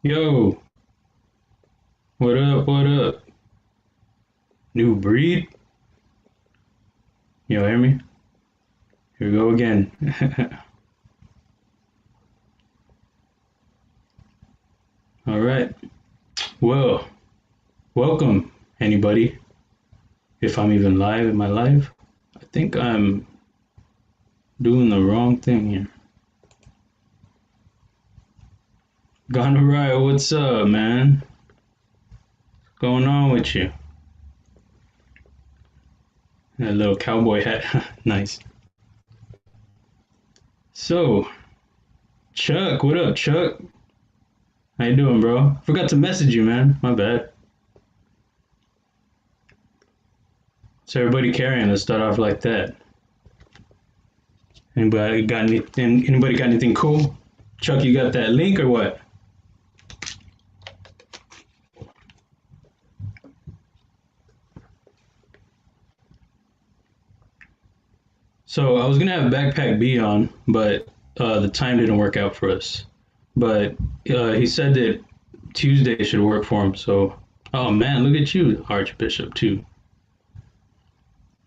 Yo, what up? What up? New breed? You hear me? Here we go again. All right. Well, welcome, anybody. If I'm even live, am I live? I think I'm doing the wrong thing here. Gone right. What's up, man? What's going on with you? That little cowboy hat. Nice. So, Chuck, what up, Chuck? How you doing, bro? Forgot to message you, man. My bad. So everybody carrying. Let's start off like that. Anybody got anything cool? Chuck, you got that link or what? So I was gonna have Backpack B on, but the time didn't work out for us. But he said that Tuesday should work for him. So, oh man, look at you, Archbishop too.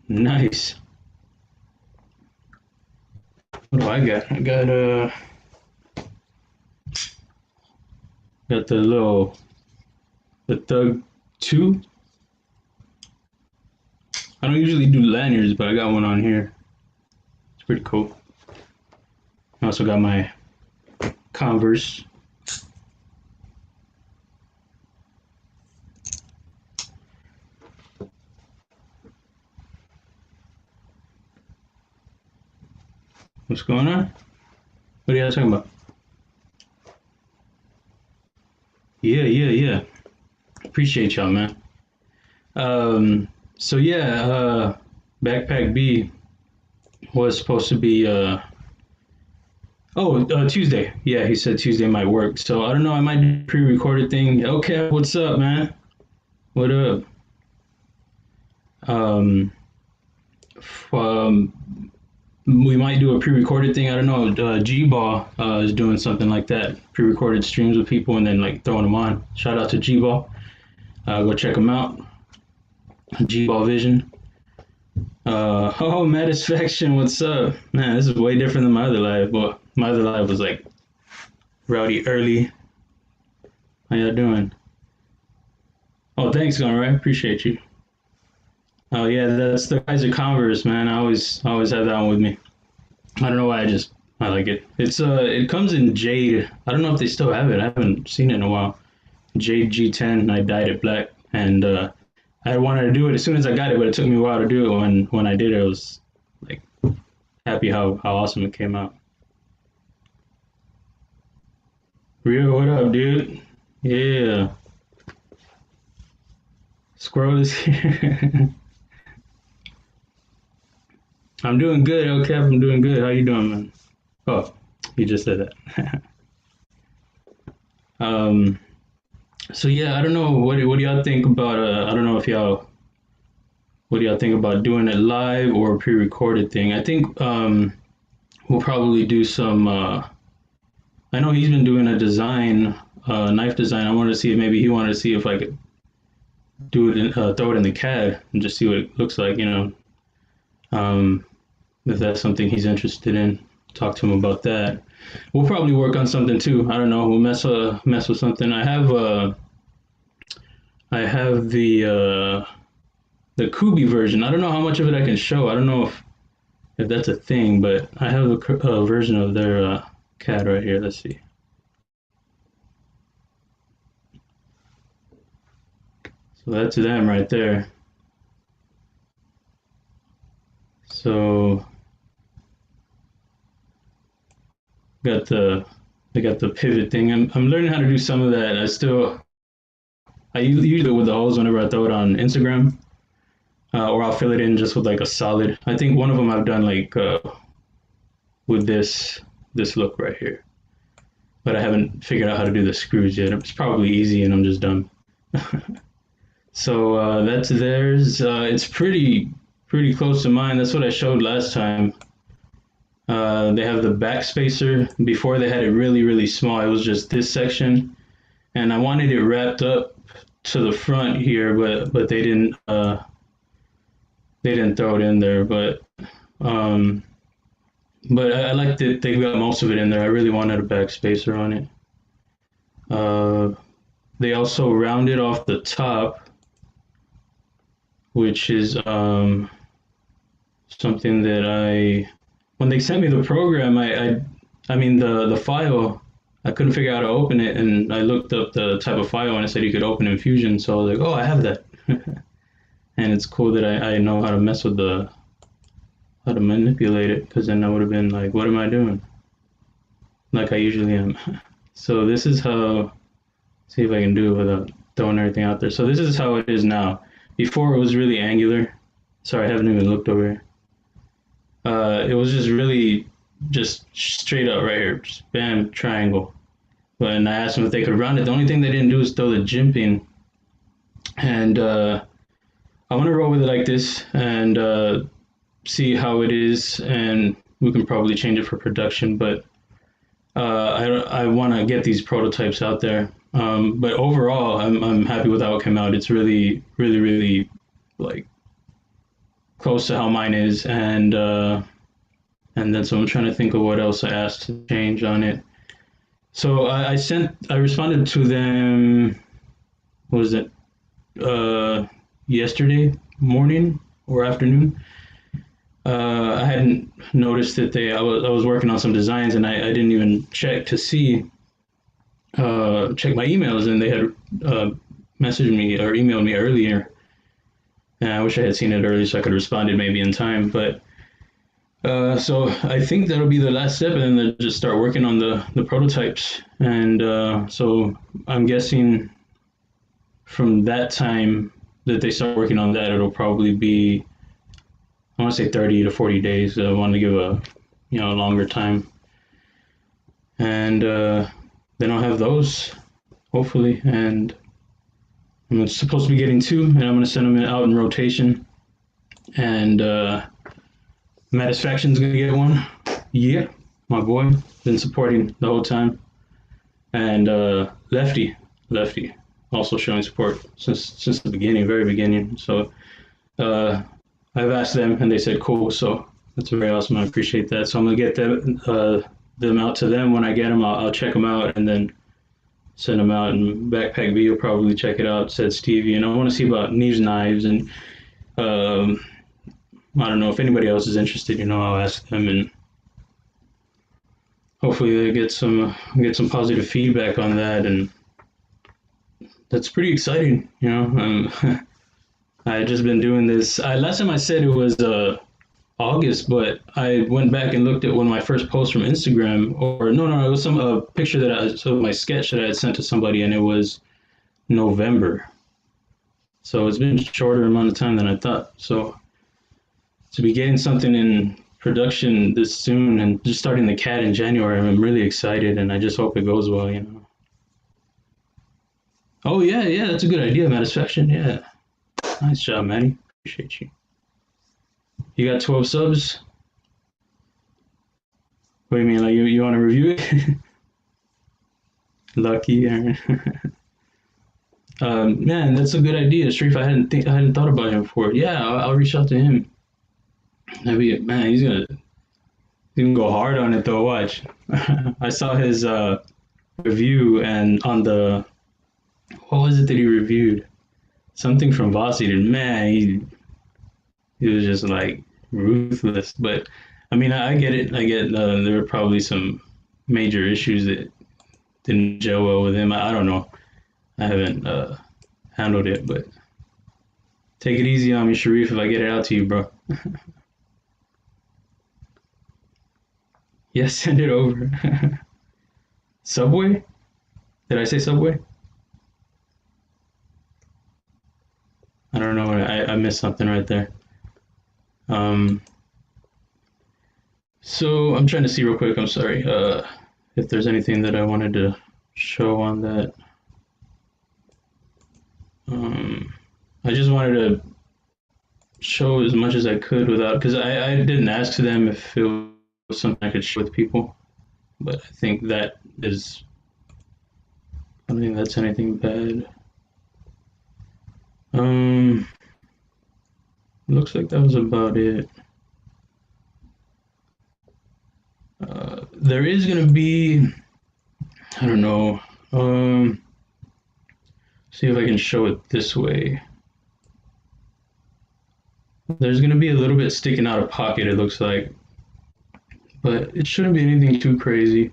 Nice. What do I got? I got the Thug 2. I don't usually do lanyards, but I got one on here. It's pretty cool. I also got my Converse. What's going on? What are you guys talking about? Yeah. Appreciate y'all, man. So yeah, Backpack B was supposed to be Tuesday. Yeah, he said Tuesday might work. So I don't know, I might do a pre-recorded thing. Okay, what's up, man? What up? Um, um we might do a pre-recorded thing. I don't know. G-Ball is doing something like that, pre-recorded streams with people and then like throwing them on. Shout out to G-Ball. Go check him out. G-Ball Vision. Oh, Matisfaction, what's up? Man, this is way different than my other live. Well, my other live was like rowdy early. How y'all doing? Oh, thanks, Gunray. Appreciate you. Oh yeah, that's the Kaiser Converse, man. I always have that one with me. I don't know why. I like it. It comes in jade. I don't know if they still have it. I haven't seen it in a while. Jade G10. I dyed it black, and I wanted to do it as soon as I got it, but it took me a while to do it. When I did it, I was like happy how awesome it came out. Rio, what up, dude? Yeah, Squirrel is here. I'm doing good, okay. I'm doing good. How you doing, man? Oh, you just said that. um, so yeah, I don't know. What do y'all think about? I don't know if y'all. What do y'all think about doing it live or a pre-recorded thing? I think we'll probably do some. I know he's been doing a design, knife design. I wanted to see if maybe he wanted to see if I could do it, throw it in the CAD and just see what it looks like. Um, if that's something he's interested in, talk to him about that. We'll probably work on something too. I don't know. We'll mess with something. I have the Kubi version. I don't know how much of it I can show. I don't know if that's a thing, but I have a version of their CAD right here. Let's see. So that's them right there. So got the they got the pivot thing. I'm learning how to do some of that. I use it with the hose whenever I throw it on Instagram, or I'll fill it in just with like a solid. I think one of them I've done like with this look right here, but I haven't figured out how to do the screws yet. It's probably easy, and I'm just dumb. So that's theirs. It's pretty close to mine. That's what I showed last time. They have the back spacer. Before they had it really small. It was just this section, and I wanted it wrapped up to the front here, but they didn't throw it in there. Um, but I liked it. They got most of it in there. I really wanted a back spacer on it. Uh, they also rounded off the top, which is something that when they sent me the program, I mean the file, I couldn't figure out how to open it, and I looked up the type of file and it said you could open in Fusion, so I was like, oh, I have that. And it's cool that I know how to mess with how to manipulate it, because then I would have been like, what am I doing? Like I usually am. So this is how, see if I can do it without throwing everything out there. So this is how it is now. Before it was really angular. Sorry, I haven't even looked over here. It was just really just straight up right here, just bam, triangle. But and I asked them if they could round it. The only thing they didn't do is throw the jimping. And I want to roll with it like this and see how it is, and we can probably change it for production. But I want to get these prototypes out there. But overall, I'm happy with how it came out. It's really, really, really like close to how mine is, and then so I'm trying to think of what else I asked to change on it. So I responded to them. What was it? Yesterday morning or afternoon. I hadn't noticed that I was working on some designs, and I didn't even check to see check my emails, and they had messaged me or emailed me earlier. And I wish I had seen it earlier so I could have responded maybe in time. But so I think that'll be the last step, and then they'll just start working on the prototypes. And so I'm guessing from that time that they start working on that, it'll probably be, I want to say 30 to 40 days. I want to give a longer time, and then I'll have those hopefully. And I'm supposed to be getting 2, and I'm going to send them out in rotation. And Matisfaction's going to get 1. Yeah, my boy, been supporting the whole time. And Lefty, also showing support since the beginning, very beginning. So I've asked them, and they said cool. So that's very awesome. I appreciate that. So I'm gonna get them out to them when I get them. I'll check them out and then send them out. And Backpack B will probably check it out. Said Stevie, and I want to see about Neve's knives, and I don't know if anybody else is interested. I'll ask them, and hopefully they get some positive feedback on that. And that's pretty exciting. I just been doing this. Last time I said it was August, but I went back and looked at one of my first posts from Instagram. Or no, it was some picture my sketch that I had sent to somebody, and it was November. So it's been a shorter amount of time than I thought. So to be getting something in production this soon and just starting the CAD in January, I'm really excited, and I just hope it goes well. Oh yeah, that's a good idea, Matisfaction. Yeah. Nice job, Manny. Appreciate you. You got 12 subs? What do you mean? Like you want to review it? Lucky. Man, that's a good idea, Sharif. I hadn't thought about him before. Yeah, I'll reach out to him. Man, he's gonna go hard on it though. Watch. I saw his review, and on what was it that he reviewed? Something from Vossi, and man, he was just like ruthless. But I mean, I get it. I get there were probably some major issues that didn't gel well with him. I don't know. I haven't handled it, but take it easy on me, Sharif, if I get it out to you, bro. Yes, send it over. Subway? Did I say Subway? I don't know. I missed something right there. So I'm trying to see real quick. I'm sorry. If there's anything that I wanted to show on that. I just wanted to show as much as I could without, because I didn't ask them if it was something I could share with people, but I think that is I don't think that's anything bad. Um, looks like that was about it. There is gonna be, I don't know. Um, See if I can show it this way. There's gonna be a little bit sticking out of pocket, it looks like, but it shouldn't be anything too crazy.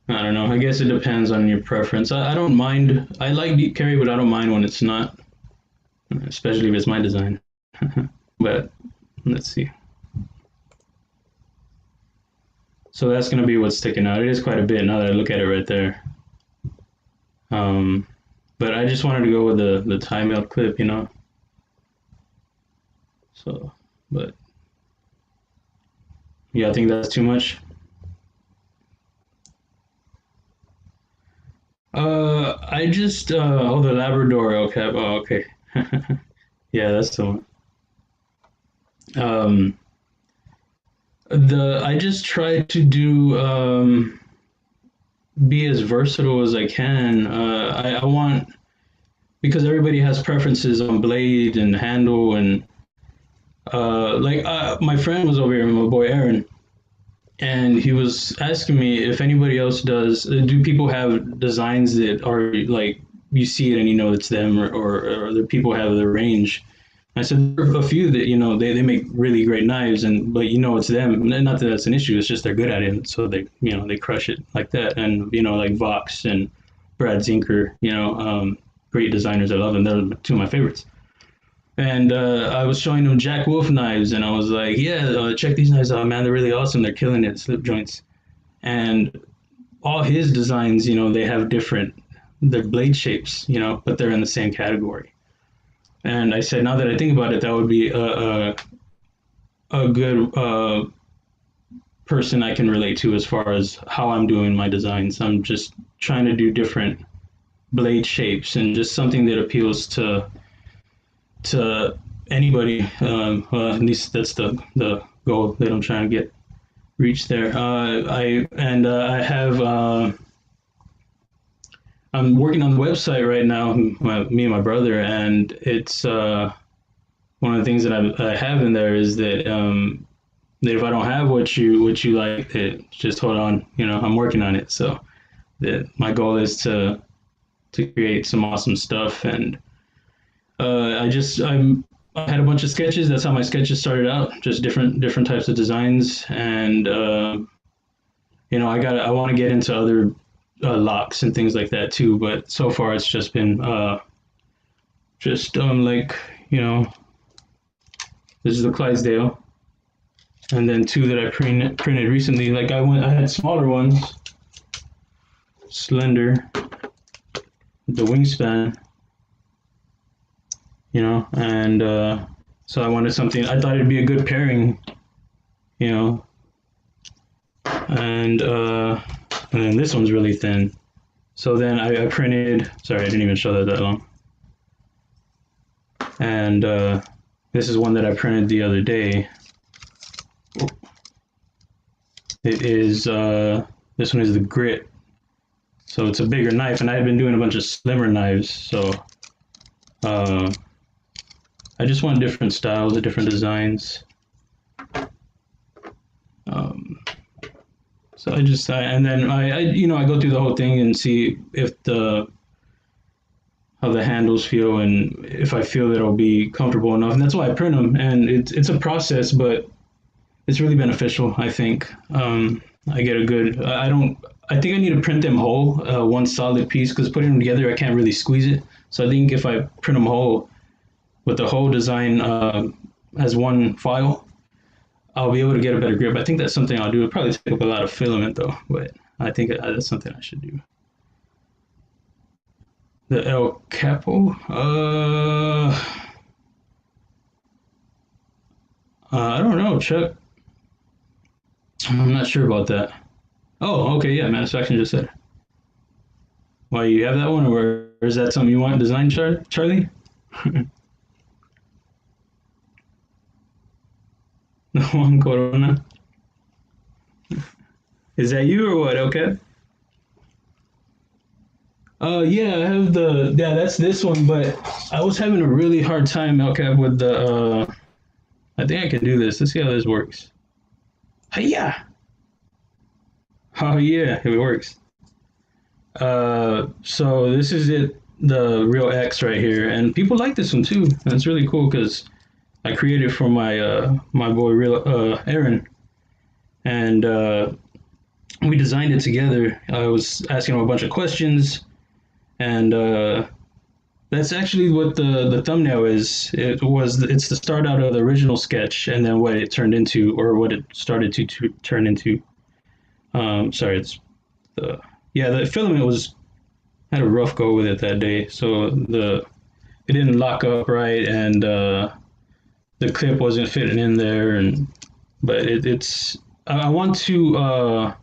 I don't know. I guess it depends on your preference. I don't mind. I like deep carry, but I don't mind when it's not, especially if it's my design. But let's see. So that's going to be what's sticking out. It is quite a bit now that I look at it right there. Um, but I just wanted to go with the tie melt clip, you know. So, but yeah, I think that's too much. I just oh, the Labrador El Cap. Oh, okay. Yeah, that's the one. Um, the I just try to do be as versatile as I can. I want, because everybody has preferences on blade and handle, and my friend was over here, my boy Aaron, and he was asking me if anybody else does. Do people have designs that are like you see it and you know it's them, or other people have the range? I said there are a few that they make really great knives, and but it's them. Not that that's an issue. It's just they're good at it, so they crush it like that. And like Vox and Brad Zinker, great designers. I love them. They're two of my favorites. And I was showing them Jack Wolf knives, and I was like, "Yeah, check these knives out, man. They're really awesome. They're killing it, slip joints." And all his designs, they have different, they're blade shapes, but they're in the same category. And I said, now that I think about it, that would be a good person I can relate to as far as how I'm doing my designs. I'm just trying to do different blade shapes and just something that appeals to anybody. Well, at least that's the goal that I'm trying to get reach there. I have I'm working on the website right now, me and my brother, and it's one of the things that I have in there is that if I don't have what you like, just hold on. I'm working on it. So that my goal is to create some awesome stuff, and I had a bunch of sketches. That's how my sketches started out, just different types of designs, and I want to get into other locks and things like that too. But so far, it's just been just like this is the Clydesdale, and then two that I printed recently. Like I had smaller ones, slender, the wingspan, and so I wanted something. I thought it'd be a good pairing, you know, and then this one's really thin. So then I printed. Sorry, I didn't even show that long. And this is one that I printed the other day. It is this one is the grit. So it's a bigger knife, and I had been doing a bunch of slimmer knives. So I just want different styles, different designs. So and then I go through the whole thing and see if how the handles feel and if I feel that it'll be comfortable enough. And that's why I print them. And it's a process, but it's really beneficial. I think I get a good. I think I need to print them whole, one solid piece, because putting them together I can't really squeeze it. So I think if I print them whole with the whole design as one file, I'll be able to get a better grip. I think that's something I'll do. It'll probably take up a lot of filament though, but I think that's something I should do. The El Capo, I don't know, Chuck. I'm not sure about that. Oh, okay, yeah, Manufacturing just said. Why, you have that one, or is that something you want designed, Charlie? The one Corona. Is that you or what? Okay. Yeah, I have yeah, that's this one, but I was having a really hard time, LCAP, with I think I can do this. Let's see how this works. Yeah. Oh yeah, it works. So this is it, the real X right here, and people like this one too. And it's really cool because I created for my boy real Aaron, and we designed it together. I was asking him a bunch of questions, and that's actually what the thumbnail is. It's the start out of the original sketch, and then what it turned into, or what it started to turn into. Sorry, it's the yeah, the filament was had a rough go with it that day, so it didn't lock up right, and the clip wasn't fitting in there, and but it's I want to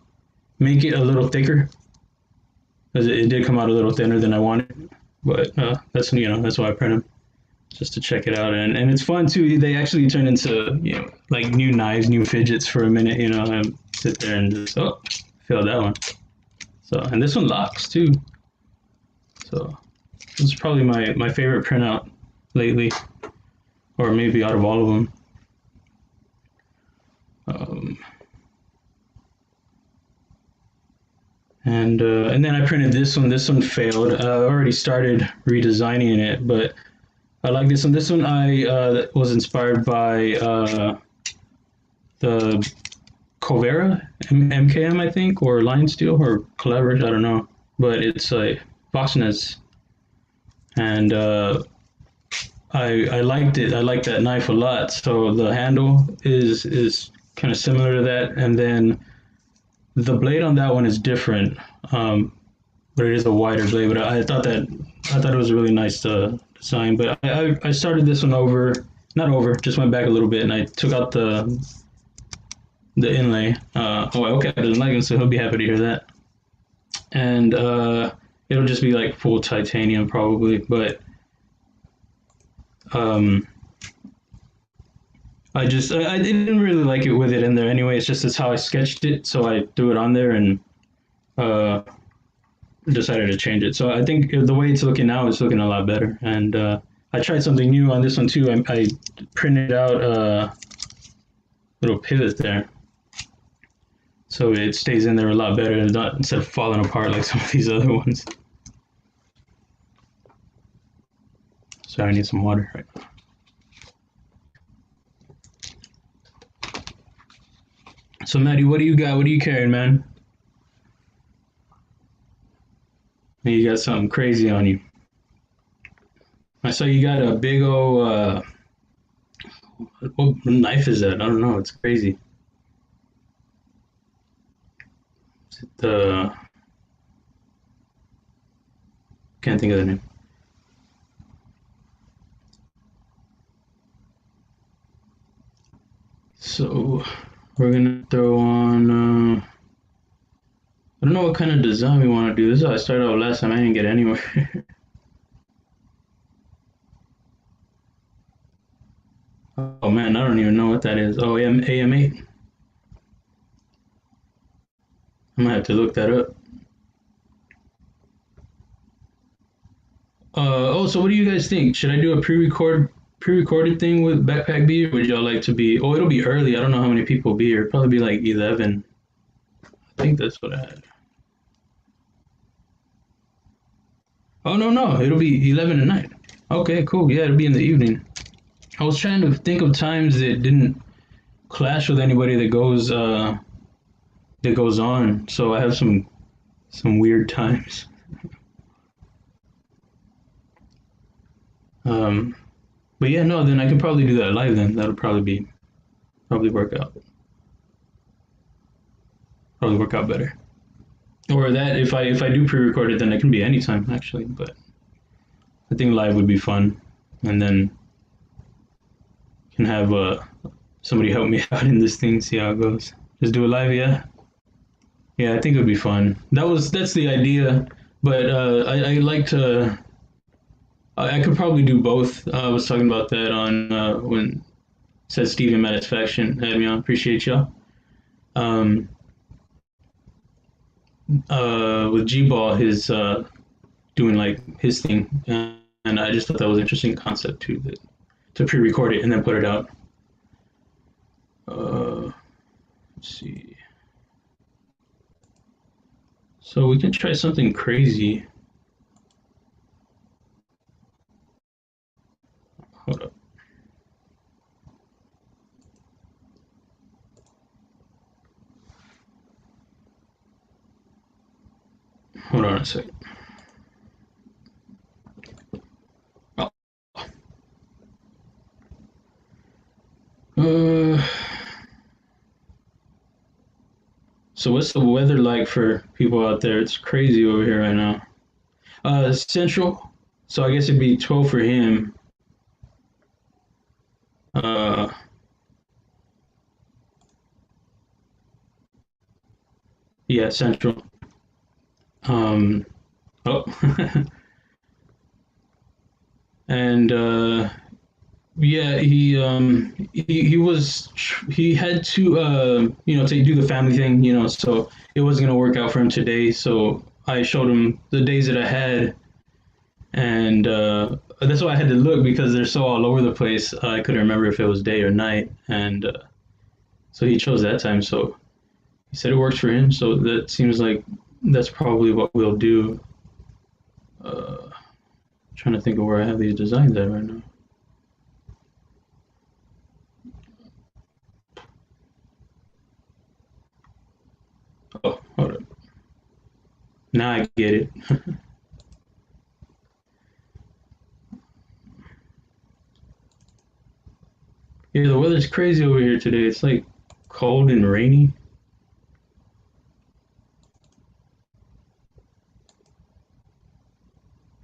make it a little thicker because it did come out a little thinner than I wanted, but that's that's why I print them, just to check it out, and it's fun too. They actually turn into like new knives, new fidgets for a minute, and sit there and just failed that one. So and this one locks too. So this is probably my favorite printout lately, or maybe out of all of them. Um, and then I printed this one. This one failed. I already started redesigning it, but I like this one. This one I was inspired by the Covera MKM, I think, or Line Steel, or Collaborate. I don't know, but it's a Voxnez, and I liked it. I liked that knife a lot. So the handle is kind of similar to that, and then the blade on that one is different, but it is a wider blade. But I thought it was a really nice design. But I started this one over, not over, just went back a little bit, and I took out the inlay. Oh, okay, I didn't like him, so he'll be happy to hear that. And it'll just be like full titanium probably, but um, I didn't really like it with it in there anyway. It's just that's how I sketched it, so I threw it on there and uh, decided to change it. So I think the way it's looking now is looking a lot better. And I tried something new on this one too. I printed out a little pivot there, so it stays in there a lot better, and not instead of falling apart like some of these other ones. Sorry, I need some water right now. So Maddie, what do you got? What are you carrying, man? You got something crazy on you. I saw you got a big old what knife is that? I don't know. It's crazy. Is it the can't think of the name. So we're gonna throw on. I don't know what kind of design we want to do. This is how I started out last time. I didn't get anywhere. Oh man, I don't even know what that is. Oh, AM8. I might have to look that up. Oh, so what do you guys think? Should I do a pre-recorded thing with Backpack B, or would y'all like to be? Oh, it'll be early. I don't know how many people will be here. It'll probably be like 11. I think that's what I had. Oh no, it'll be 11 at night. Okay, cool. Yeah, it'll be in the evening. I was trying to think of times that didn't clash with anybody that goes on. So I have some weird times. Um, but yeah, no, then I can probably do that live. Then that'll probably probably work out better. Or that if I do pre-record it, then it can be anytime actually. But I think live would be fun, and then can have somebody help me out in this thing, see how it goes. Just do it live, yeah. Yeah, I think it would be fun. That's the idea, but I like to. I could probably do both. I was talking about that on when said Steven Satisfaction had me on. Appreciate y'all. Um, with G-Ball, his doing like his thing, and I just thought that was an interesting concept too, that to pre-record it and then put it out. Let's see. So we can try something crazy. Hold up. Hold on a second. Oh. Uh, so what's the weather like for people out there? It's crazy over here right now. Central. So I guess it'd be 12 for him. Uh, yeah, Central. Um, oh, and yeah, he had to to do the family thing, so it wasn't gonna work out for him today. So I showed him the days that I had, and that's why I had to look because they're so all over the place. I couldn't remember if it was day or night, and so he chose that time. So he said it works for him. So that seems like that's probably what we'll do. Trying to think of where I have these designs at right now. Oh, hold up. Now I get it. Yeah, the weather's crazy over here today. It's like cold and rainy.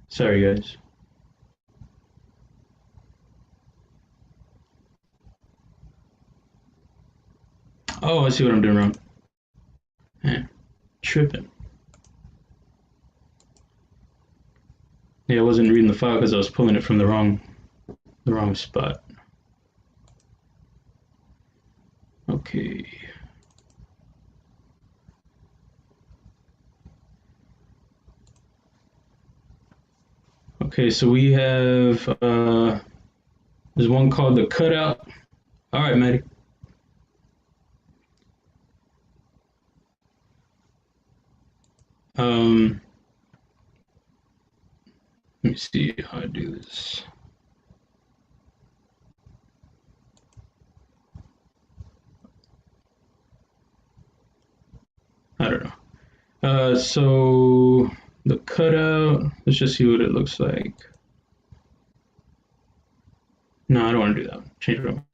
Sorry, guys. Oh, I see what I'm doing wrong. Man, tripping. Yeah, I wasn't reading the file because I was pulling it from the wrong spot. Okay. Okay, so we have there's one called the cutout. All right, Maddie. Um, let me see how I do this. I don't know. So the cutout. Let's just see what it looks like. No, I don't want to do that one. Change it up.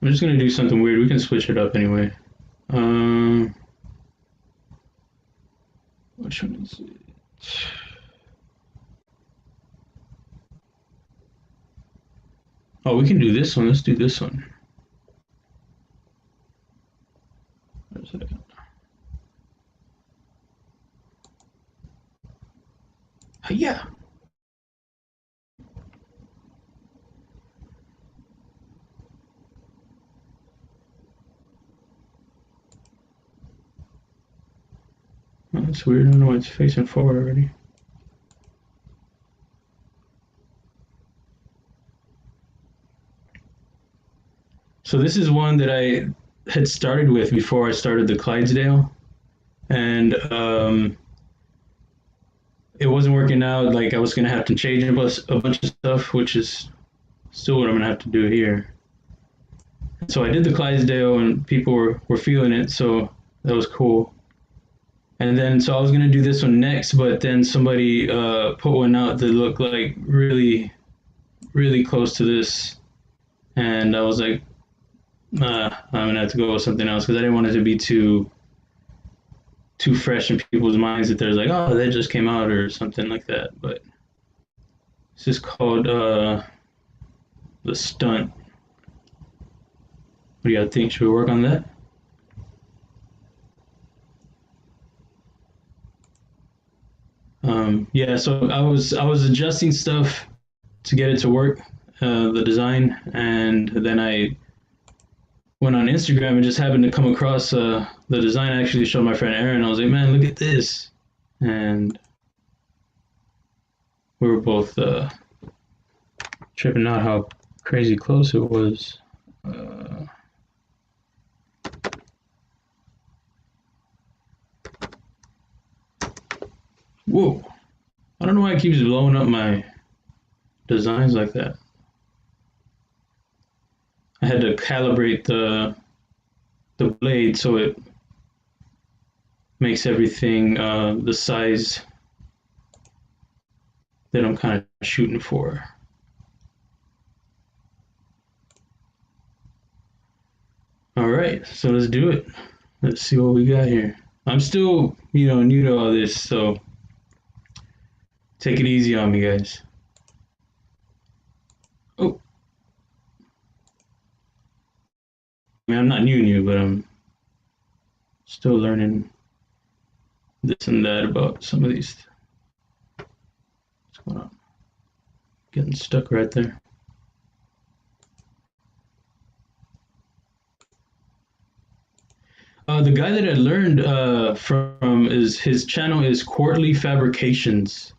I'm just gonna do something weird. We can switch it up anyway. Um, which one is it? Oh, we can do this one. Let's do this one. Where's it at? Yeah. Oh, that's weird. I don't know why it's facing forward already. So this is one that I had started with before I started the Clydesdale, and it wasn't working out. Like I was gonna have to change a bunch of stuff, which is still what I'm gonna have to do here. So I did the Clydesdale, and people were feeling it, so that was cool. And then so I was gonna do this one next, but then somebody put one out that looked like really, really close to this, and I was like, I'm gonna have to go with something else because I didn't want it to be too fresh in people's minds that there's like, oh, that just came out or something like that. But this is called the stunt. What do you guys think? Should we work on that? Yeah, so I was adjusting stuff to get it to work, the design, and then I went on Instagram and just happened to come across the design. I actually showed my friend Aaron. I was like, man, look at this. And we were both tripping out how crazy close it was. Whoa. I don't know why it keeps blowing up my designs like that. I had to calibrate the blade so it makes everything the size that I'm kind of shooting for. All right, so let's do it. Let's see what we got here. I'm still, new to all this, so take it easy on me, guys. Oh, I mean, I'm not new, but I'm still learning this and that about some of these. What's going on? Getting stuck right there. The guy that I learned from is his channel is Quarterly Fabrications.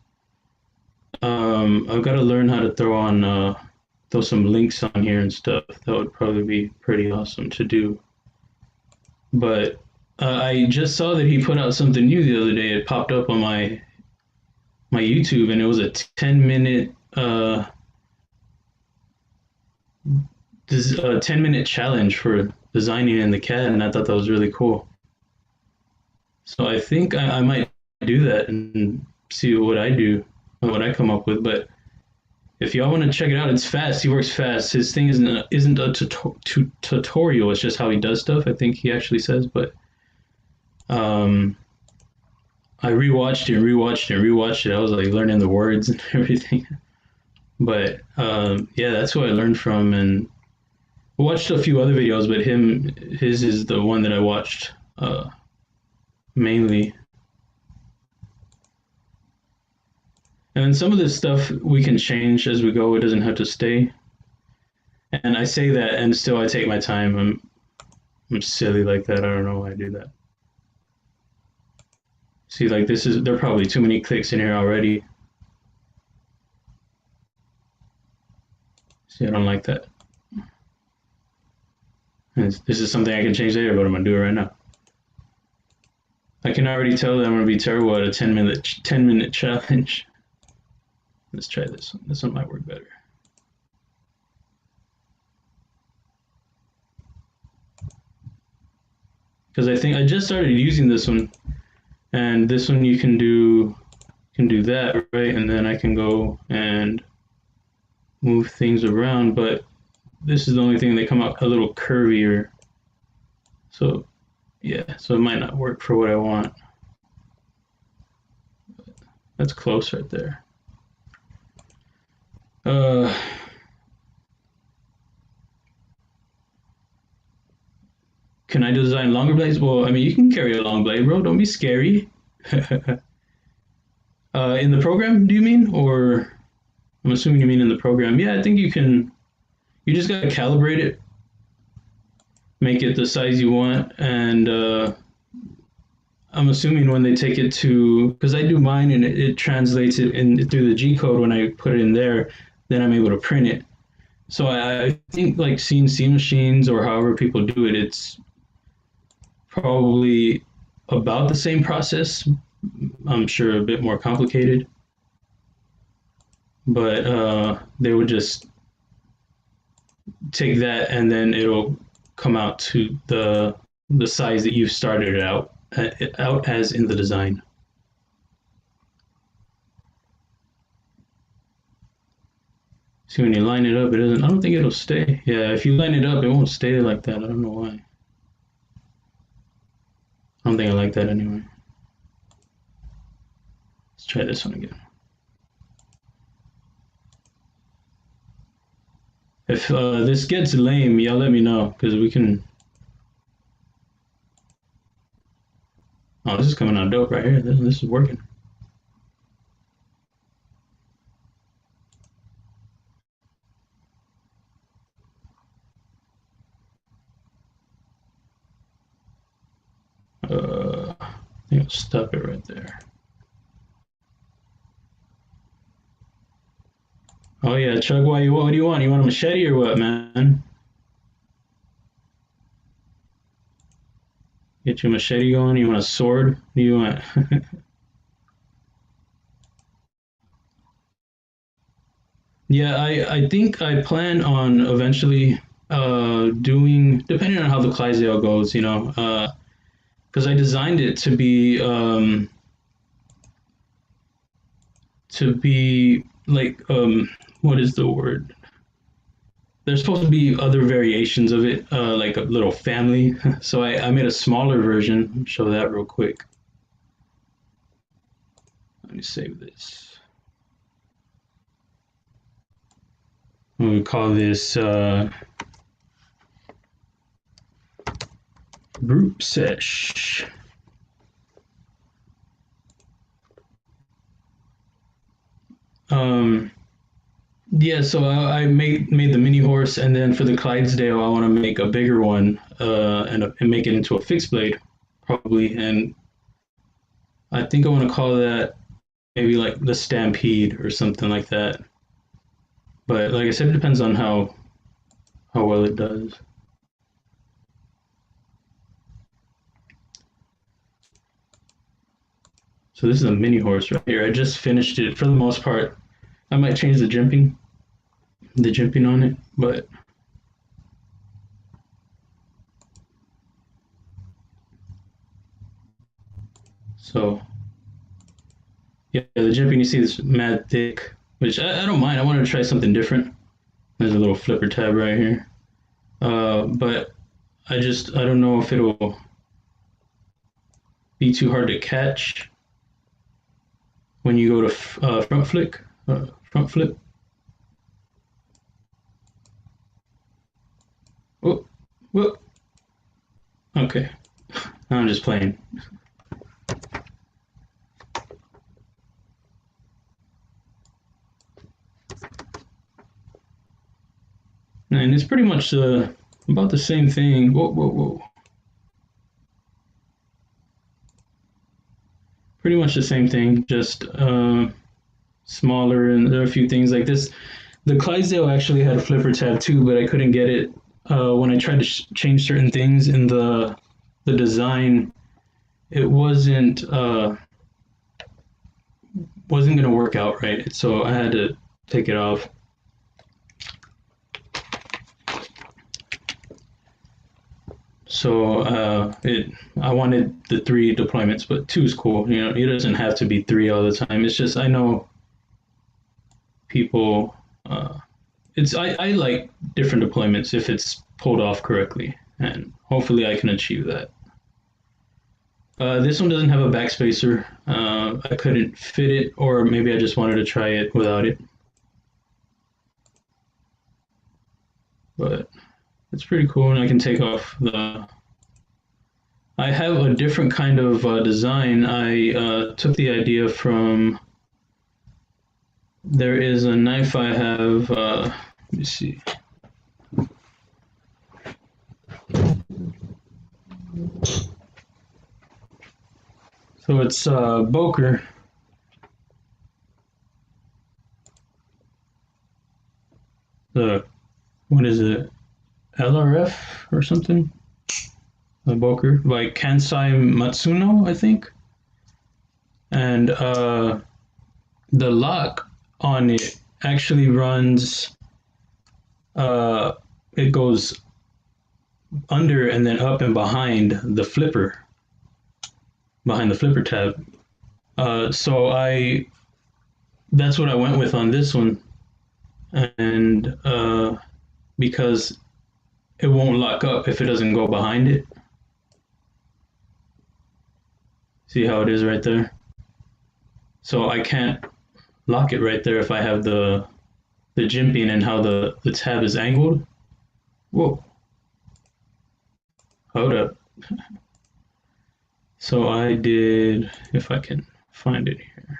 I've got to learn how to throw some links on here and stuff. That would probably be pretty awesome to do. But I just saw that he put out something new the other day. It popped up on my YouTube, and it was a 10-minute 10-minute challenge for designing in the CAD, and I thought that was really cool. So I think I might do that and see what I do, what I come up with. But if y'all want to check it out, it's fast. He works fast. His thing isn't a tutorial. It's just how he does stuff. I think he actually says. But I rewatched it. I was like learning the words and everything. But yeah, that's who I learned from, and I watched a few other videos, but his is the one that I watched mainly. And then some of this stuff we can change as we go. It doesn't have to stay. And I say that, and still I take my time. I'm silly like that. I don't know why I do that. See, like there are probably too many clicks in here already. See, I don't like that. And this is something I can change later, but I'm gonna do it right now. I can already tell that I'm gonna be terrible at a 10-minute challenge. Let's try this one. This one might work better. Because I think I just started using this one, and this one you can do that, right? And then I can go and move things around, but this is the only thing they come out a little curvier. So yeah, so it might not work for what I want. That's close right there. Can I design longer blades? Well, I mean, you can carry a long blade, bro. Don't be scary. In the program, do you mean? Or I'm assuming you mean in the program. Yeah, I think you can. You just got to calibrate it, make it the size you want, and I'm assuming when they take it to, because I do mine and it translates it in through the G code when I put it in there, then I'm able to print it. So I think like CNC machines or however people do it, it's probably about the same process. I'm sure a bit more complicated, but they would just take that and then it'll come out to the size that you've started it out as in the design. See, when you line it up, it doesn't. I don't think it'll stay. Yeah, if you line it up, it won't stay like that. I don't know why. I don't think I like that anyway. Let's try this one again. If this gets lame, y'all let me know, because we can. Oh, this is coming out dope right here. This is working. I think I'll stop it right there. Oh yeah, Chug, what do you want? You want a machete or what, man? Get your machete going? You want a sword? What do you want? Yeah, I think I plan on eventually doing, depending on how the Clydesdale goes, because I designed it to be like what is the word? There's supposed to be other variations of it, like a little family. So I made a smaller version. Show that real quick. Let me save this. We call this group sesh. Um, yeah, so I made the mini horse, and then for the Clydesdale, I want to make a bigger one, and make it into a fixed blade, probably. And I think I want to call that maybe like the Stampede or something like that. But like I said, it depends on how well it does. So this is a mini horse right here. I just finished it for the most part. I might change the jimping on it, but so yeah, the jimping you see is mad thick, which I don't mind. I wanted to try something different. There's a little flipper tab right here, but I don't know if it'll be too hard to catch when you go to front flip. Oh, whoop. Okay, I'm just playing. And it's pretty much about the same thing. Whoa, whoa, whoa. Pretty much the same thing, just smaller, and there are a few things like this. The Clydesdale actually had a flipper tab too, but I couldn't get it when I tried to change certain things in the design. It wasn't going to work out right, so I had to take it off. So I wanted the three deployments, but two is cool. It doesn't have to be three all the time. It's just I know people. I like different deployments if it's pulled off correctly, and hopefully I can achieve that. This one doesn't have a backspacer. I couldn't fit it, or maybe I just wanted to try it without it. But it's pretty cool, and I can take off the. I have a different kind of design. I took the idea from. There is a knife I have. Let me see. So it's Boker. The what is it? LRF or something? The Boker by Kansai Matsuno, I think. And the lock on it actually runs. Uh, it goes under and then up and behind the flipper tab. So that's what I went with on this one, and because it won't lock up if it doesn't go behind it. See how it is right there? So I can't lock it right there if I have the jimping and how the tab is angled. Whoa, hold up. So I did, if I can find it here.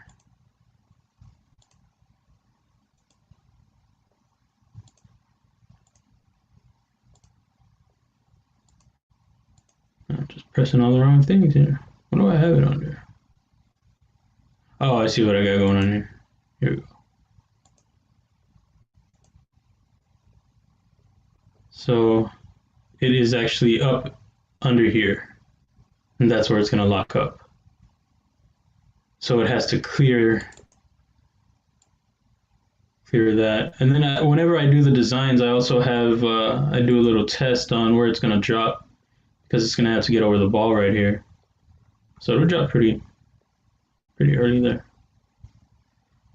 I'll just Pressing all the wrong things here. What do I have it under? Oh, I see what I got going on here. Here we go. So it is actually up under here, and that's where it's going to lock up. So it has to clear that. And then whenever I do the designs, I also have I do a little test on where it's going to drop, because it's going to have to get over the ball right here. So it'll drop pretty early there.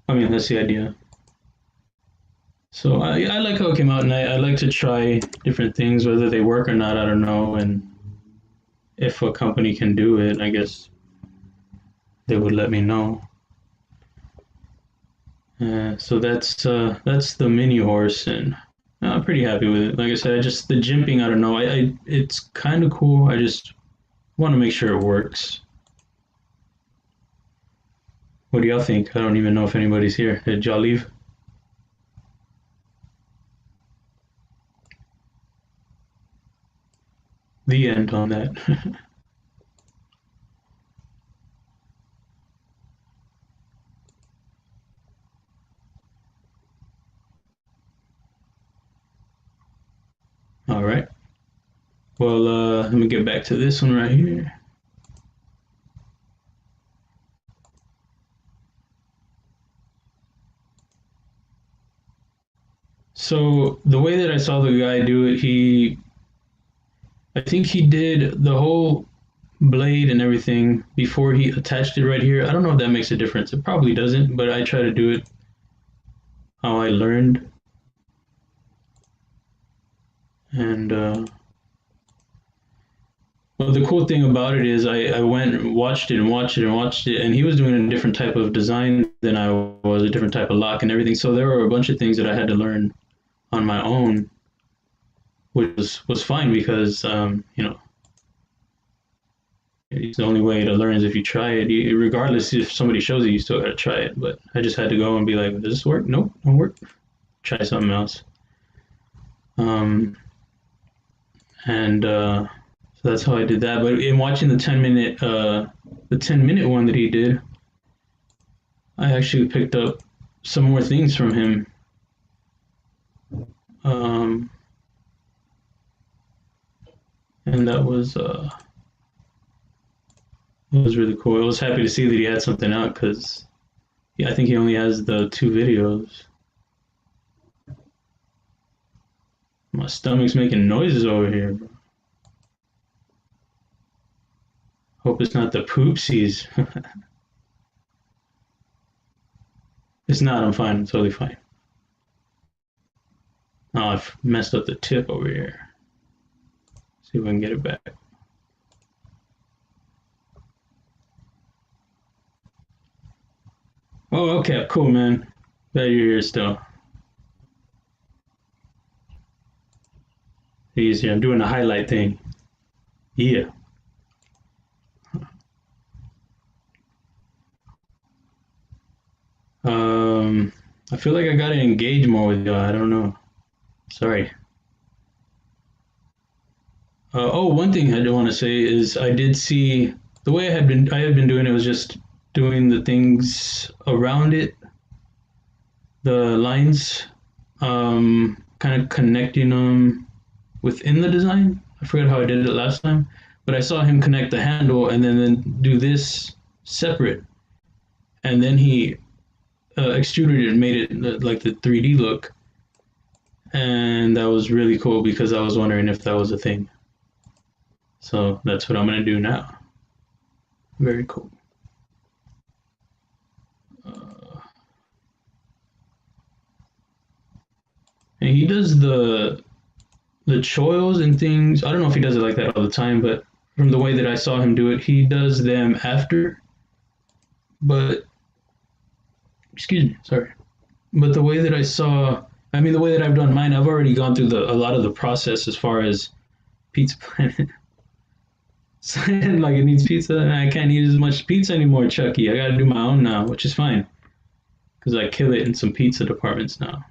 I mean, that's the idea. So I like how it came out, and I like to try different things, whether they work or not, I don't know. And if a company can do it, I guess they would let me know. So that's the mini horse, and I'm pretty happy with it. Like I said, just the jimping, I don't know. It's kind of cool. I just want to make sure it works. What do y'all think? I don't even know if anybody's here. Did y'all leave? The end on that. All right. Well, let me get back to this one right here. So the way that I saw the guy do it, I think he did the whole blade and everything before he attached it right here. I don't know if that makes a difference. It probably doesn't, but I try to do it how I learned. And well, the cool thing about it is I went and watched it and watched it and watched it, and he was doing a different type of design than I was, a different type of lock and everything. So there were a bunch of things that I had to learn on my own, which was fine because you know, it's the only way to learn is if you try it. Regardless if somebody shows you still gotta try it. But I just had to go and be like, does this work? Nope, don't work. Try something else. Um, and so that's how I did that. But in watching the 10-minute one that he did, I actually picked up some more things from him. And that was it was really cool. I was happy to see that he had something out because yeah, I think he only has the 2 videos. My stomach's making noises over here, bro. Hope it's not the poopsies. It's not, I'm fine, I'm totally fine. Oh, I've messed up the tip over here. See if I can get it back. Oh, okay, cool, man. Glad you're here still. Easy, I'm doing a highlight thing. Yeah. I feel like I gotta engage more with you. I don't know. Sorry. One thing I do want to say is I did see the way I had been doing it was just doing the things around it, the lines, kind of connecting them within the design. I forgot how I did it last time, but I saw him connect the handle and then do this separate, and then he extruded it and made it like the 3D look, and that was really cool because I was wondering if that was a thing. So that's what I'm gonna do now. Very cool. And he does the choils and things. I don't know if he does it like that all the time, but from the way that I saw him do it, he does them after. But excuse me, sorry. But the way that I mean, the way that I've done mine, I've already gone through a lot of the process as far as Pizza Planet. Like it needs pizza, and I can't eat as much pizza anymore, Chucky. I got to do my own now, which is fine because I kill it in some pizza departments now.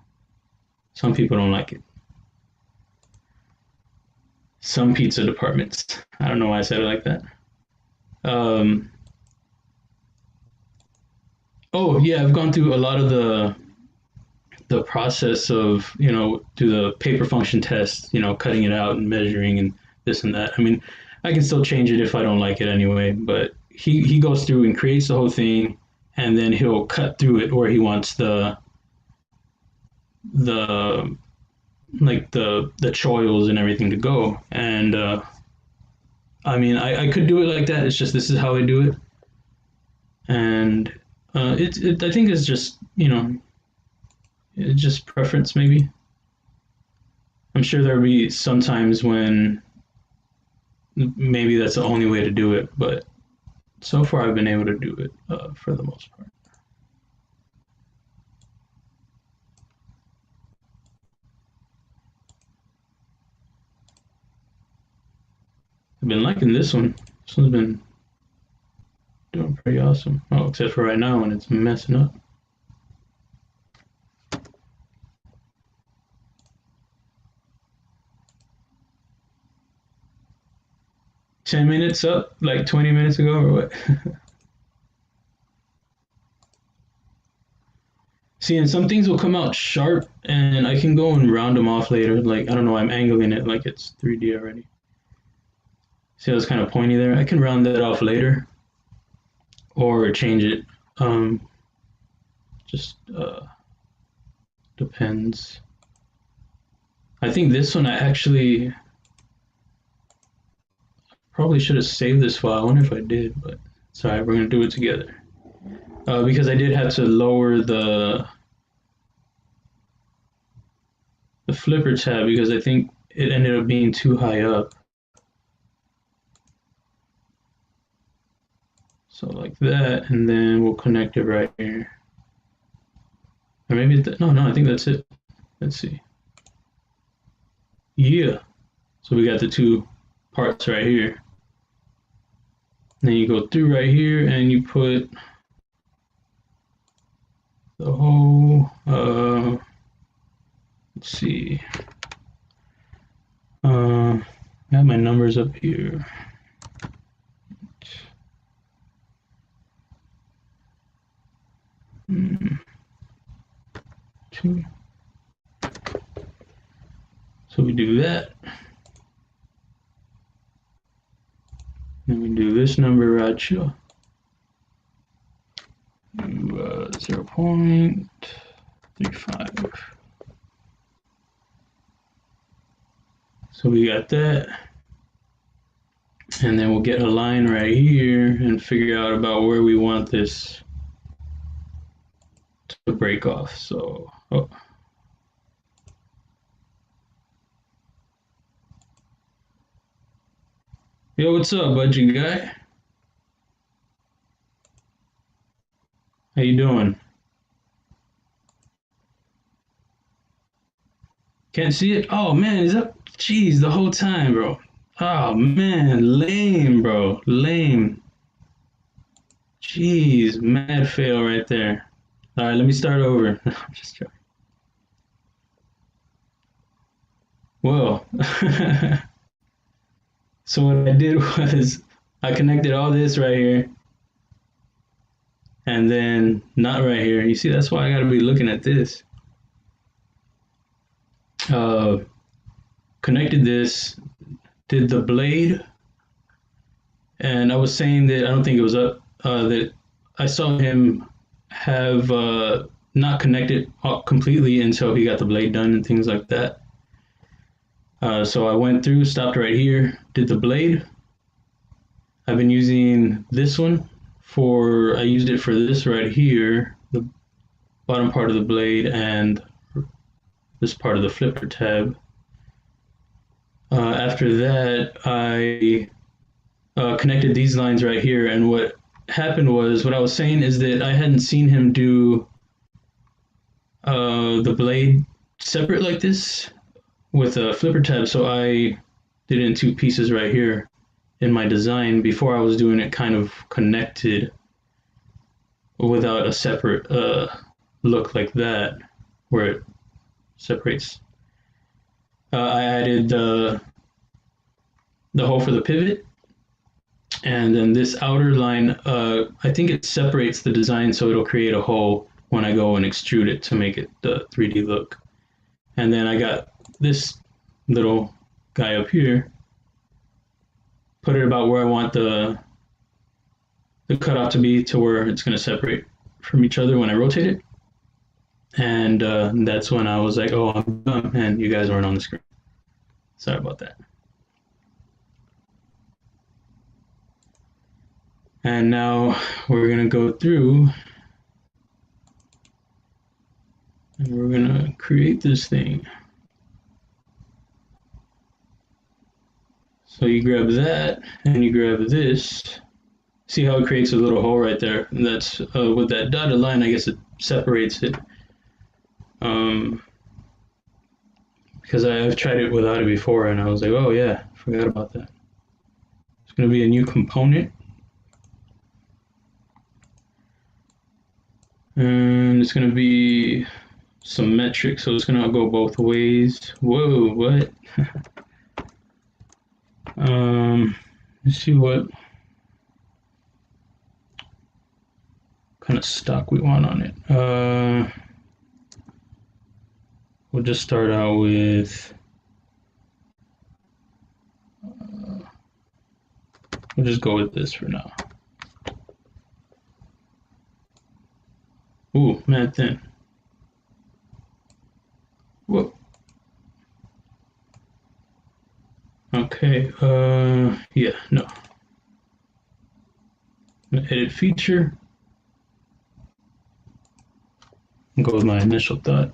Some people don't like it. some pizza departments. I don't know why I said it like that. Um, oh yeah, I've gone through a lot of the process of do the paper function test, cutting it out and measuring and this and that. I mean, I can still change it if I don't like it anyway, but he goes through and creates the whole thing, and then he'll cut through it where he wants the like the choils and everything to go. And I mean, I could do it like that. It's just this is how I do it, and I think it's just it's just preference maybe. I'm sure there'll be some times when maybe that's the only way to do it, but so far I've been able to do it for the most part. I've been liking this one. This one's been doing pretty awesome. Oh, except for right now when it's messing up. $10 up, like 20 minutes ago or what? See, and some things will come out sharp, and I can go and round them off later. Like, I don't know, I'm angling it like it's 3D already. See how it's kind of pointy there? I can round that off later or change it. Just depends. I think this one I actually probably should have saved this file. I wonder if I did, but sorry, we're going to do it together. Because I did have to lower the flipper tab because I think it ended up being too high up. So like that, and then we'll connect it right here. Or maybe, no, I think that's it. Let's see. Yeah. So we got the two parts right here. Then you go through right here and you put the whole, let's see. I have my numbers up here. Two. So we do that. Then we do this number ratio. 0.35. So we got that. And then we'll get a line right here and figure out about where we want this to break off. So, oh. Yo, what's up, budgie guy? How you doing? Can't see it? Oh man, is that jeez the whole time, bro? Oh man, lame, bro. Lame. Jeez, mad fail right there. All right, let me start over. I'm just joking. Well, so what I did was I connected all this right here and then not right here. You see, that's why I got to be looking at this. Connected this, did the blade, and I was saying that I don't think it was up, that I saw him have not connected completely until he got the blade done and things like that. So I went through, stopped right here, did the blade. I've been using this one I used it for this right here, the bottom part of the blade and this part of the flipper tab. After that, I connected these lines right here, and what happened was, what I was saying is that I hadn't seen him do the blade separate like this with a flipper tab, so I did it in two pieces right here in my design before I was doing it kind of connected without a separate look like that where it separates. I added the the hole for the pivot. And then this outer line, I think it separates the design so it'll create a hole when I go and extrude it to make it the 3D look. And then I got this little guy up here, put it about where I want the cutoff to be to where it's going to separate from each other when I rotate it. And that's when I was like, oh, I'm done, and you guys weren't on the screen. Sorry about that. And now we're going to go through and we're going to create this thing. So you grab that and you grab this. See how it creates a little hole right there? And that's with that dotted line, I guess it separates it. Because I've tried it without it before and I was like, oh yeah, forgot about that. It's going to be a new component. And it's going to be symmetric, so it's going to go both ways. Whoa, what? Let's see what kind of stock we want on it. We'll just start out with, we'll just go with this for now. Ooh, mad thin. Whoa. Okay, yeah, no. Edit feature. I'll go with my initial thought.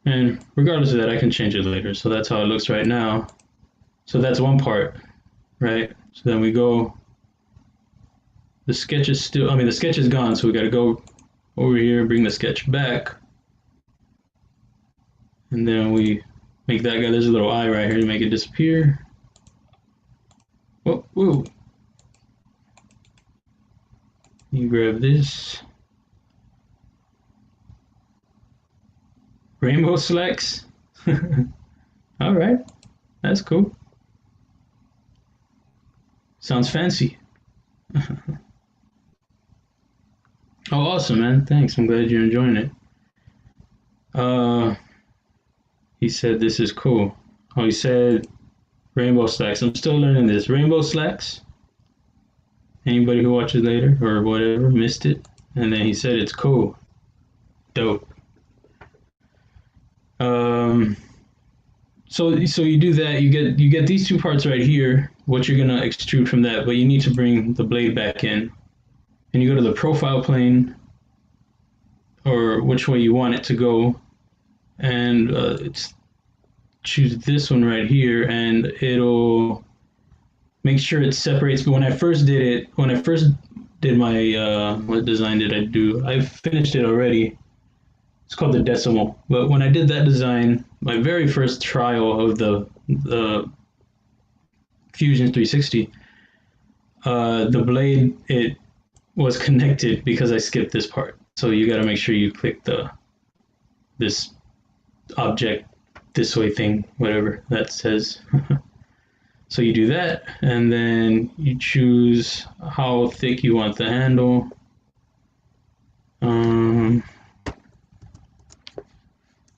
And regardless of that, I can change it later. So that's how it looks right now. So that's one part, right? So then we go, the sketch is still, I mean, the sketch is gone. So we got to go over here, bring the sketch back. And then we make that guy, there's a little eye right here to make it disappear. Whoa, whoa. You grab this. Rainbow slacks. All right, that's cool. Sounds fancy. Oh, awesome, man. Thanks. I'm glad you're enjoying it. He said this is cool. Oh, he said rainbow slacks. I'm still learning this. Rainbow slacks. Anybody who watches later or whatever missed it. And then he said it's cool. Dope. So you do that. You get these two parts right here. What you're gonna extrude from that, but you need to bring the blade back in. And you go to the profile plane, or which way you want it to go, and it's choose this one right here, and it'll make sure it separates. But when I first did my what design did I do? I finished it already. It's called the decimal. But when I did that design, my very first trial of the Fusion 360, the blade, it was connected because I skipped this part. So you got to make sure you click this object this way thing, whatever that says. So you do that, and then you choose how thick you want the handle.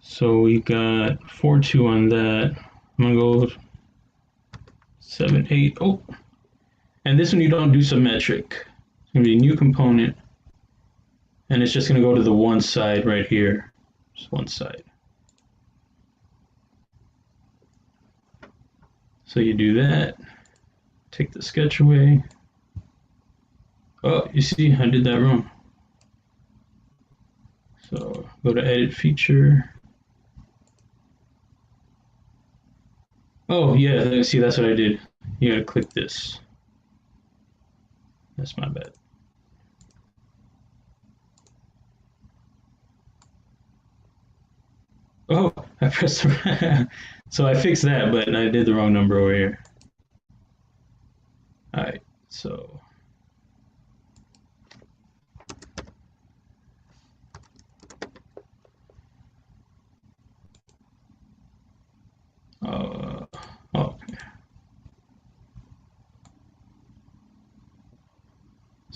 So we got 4.2 on that. I'm gonna go 7.8. Oh, and this one you don't do symmetric. It's gonna be a new component, and it's just gonna go to the one side right here. Just one side. So you do that. Take the sketch away. Oh, you see, I did that wrong. So go to edit feature. Oh yeah, see, that's what I did. You gotta click this. That's my bad. Oh, I pressed the so I fixed that, but I did the wrong number over here. All right, so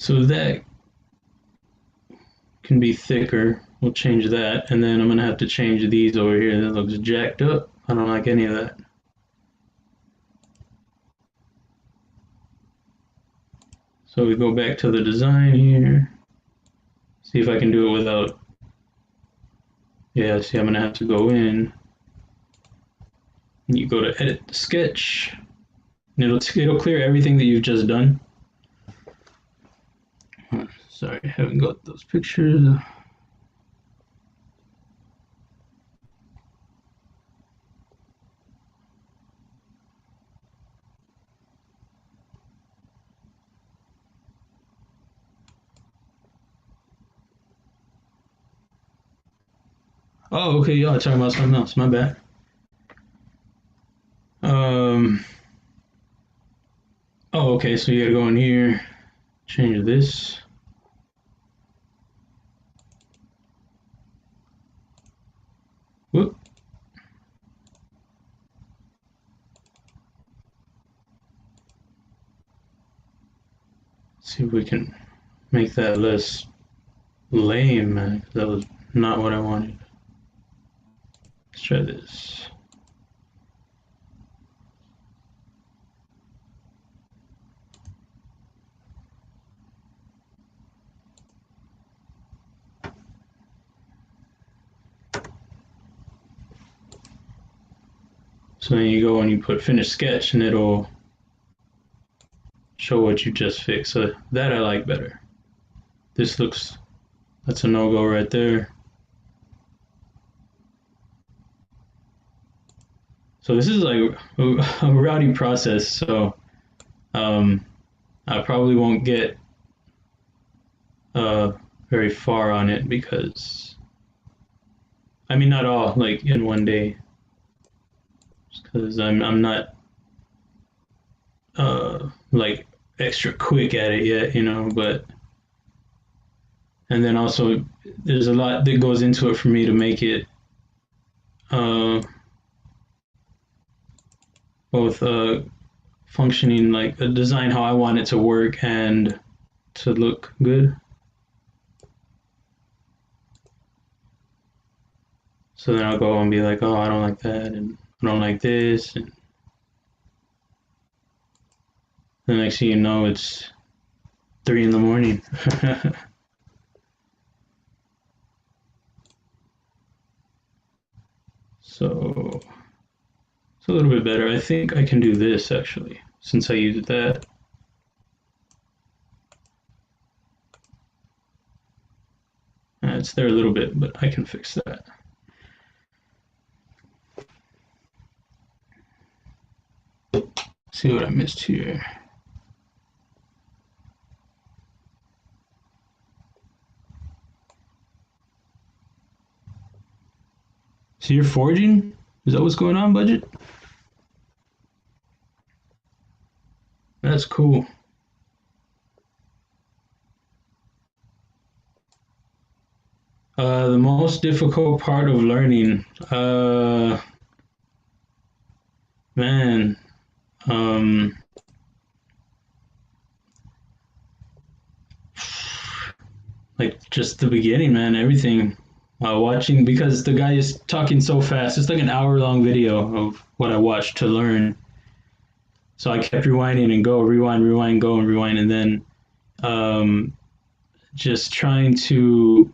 So that can be thicker. We'll change that, and then I'm gonna have to change these over here. That looks jacked up. I don't like any of that. So we go back to the design here. See if I can do it without. Yeah, see, I'm gonna have to go in. You go to edit the sketch, and it'll clear everything that you've just done. Sorry, I haven't got those pictures. Oh, okay, y'all are talking about something else. My bad. Um. Oh, okay. So you gotta go in here, change this. Whoop. See if we can make that less lame, man. That was not what I wanted. Let's try this. So then you go and you put finish sketch and it'll show what you just fixed. So that I like better. This looks, that's a no-go right there. So this is like a rowdy process. So I probably won't get very far on it because, I mean, not all like in one day. Because I'm not like extra quick at it yet, you know, but and then also there's a lot that goes into it for me to make it uh, both functioning like a design how I want it to work and to look good. So then I'll go and be like, oh, I don't like that, and I don't like this, and the next thing you know, it's 3 in the morning. So it's a little bit better. I think I can do this actually, since I used that. It's there a little bit, but I can fix that. See what I missed here. So you're forging? Is that what's going on, budget? That's cool. The most difficult part of learning, man, um, like just the beginning, man. Everything. Watching because the guy is talking so fast. It's like an hour-long video of what I watched to learn. So I kept rewinding and go, rewind, rewind, go, and rewind, and then um, just trying to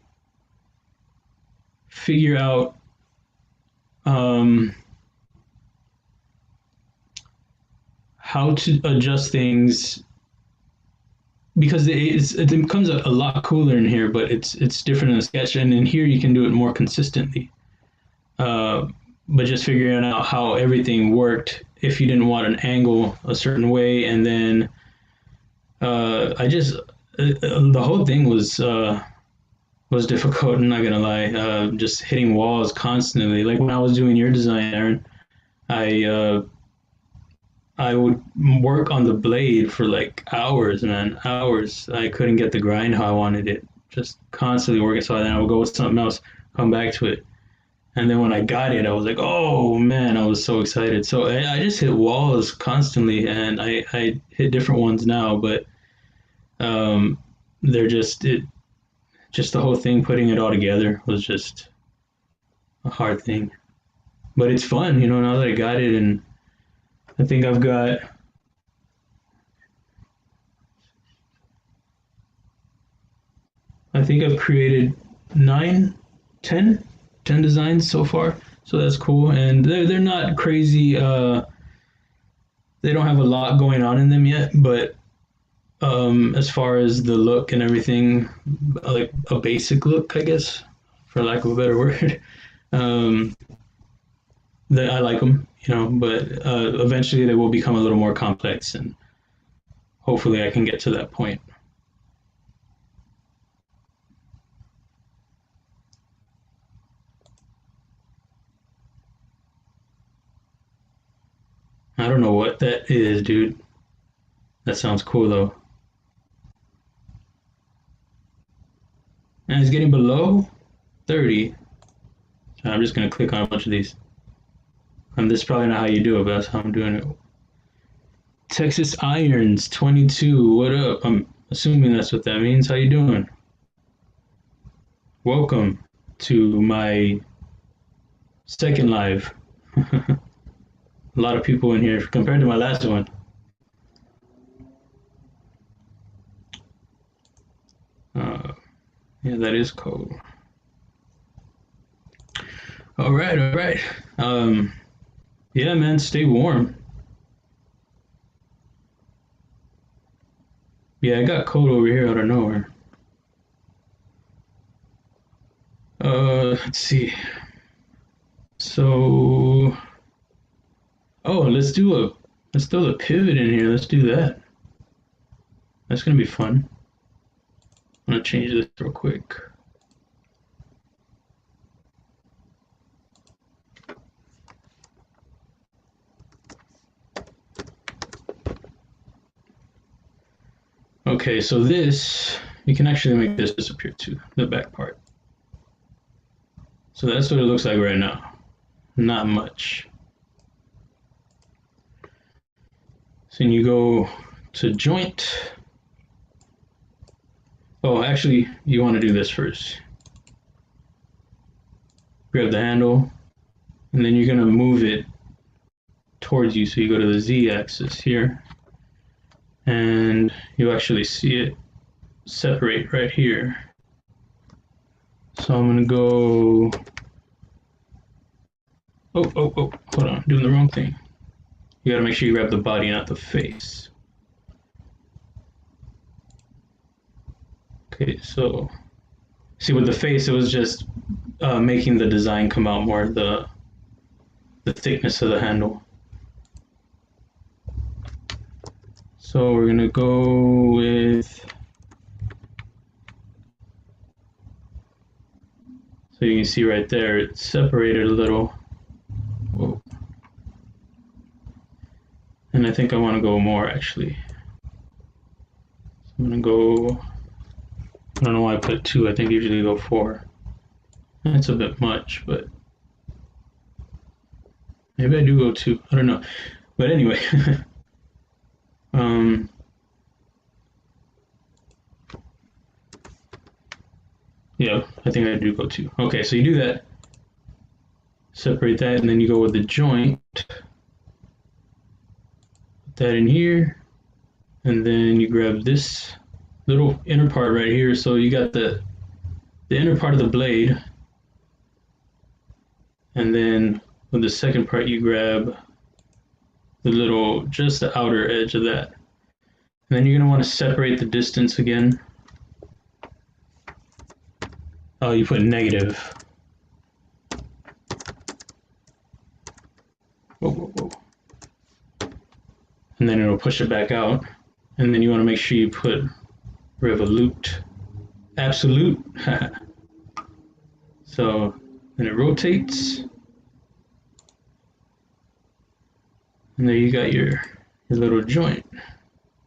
figure out how to adjust things because it becomes a lot cooler in here, but it's different in the sketch, and in here you can do it more consistently. Uh, but just figuring out how everything worked if you didn't want an angle a certain way, and then the whole thing was difficult. I'm not gonna lie. Just hitting walls constantly. Like when I was doing your design, Aaron, I uh, I would work on the blade for like hours, man, hours. I couldn't get the grind how I wanted it. Just constantly working. So then I would go with something else, come back to it. And then when I got it, I was like, oh man, I was so excited. So I just hit walls constantly, and I hit different ones now. But um, they're just the whole thing, putting it all together was just a hard thing. But it's fun, you know, now that I got it, and I think I've created nine, 10, 10 designs so far. So that's cool. And they're not crazy, they don't have a lot going on in them yet, but as far as the look and everything, like a basic look, I guess, for lack of a better word. um, that I like them, you know, but eventually they will become a little more complex, and hopefully I can get to that point. I don't know what that is, dude. That sounds cool though. And it's getting below 30. So I'm just gonna click on a bunch of these. And this is probably not how you do it, but that's how I'm doing it. Texas Irons 22. What up? I'm assuming that's what that means. How you doing? Welcome to my second live. A lot of people in here compared to my last one. Yeah, that is cold. All right, all right. Yeah, man, stay warm. Yeah, it got cold over here out of nowhere. Let's see. So, oh, let's throw the pivot in here. Let's do that. That's gonna be fun. I'm gonna change this real quick. Okay, so this, you can actually make this disappear too, the back part. So that's what it looks like right now. Not much. So you go to joint. Oh, actually, you want to do this first. Grab the handle, and then you're gonna move it towards you. So you go to the Z axis here, and you actually see it separate right here. So I'm gonna go, oh, hold on, doing the wrong thing. You gotta make sure you grab the body, not the face. Okay, so see with the face, it was just making the design come out more, the thickness of the handle. So we're gonna go with, so you can see right there, it's separated a little. Whoa. And I think I want to go more actually. So I'm gonna go, I don't know why I put 2, I think usually go 4. That's a bit much, but maybe I do go 2, I don't know. But anyway, yeah, I think I do go 2. Okay, so you do that, separate that, and then you go with the joint, put that in here, and then you grab this little inner part right here. So you got the inner part of the blade, and then with the second part you grab the little, just the outer edge of that. And then you're going to want to separate the distance again. Oh, you put negative. Whoa, whoa, whoa. And then it'll push it back out. And then you want to make sure you put revolute, absolute. So then it rotates. And there you got your little joint.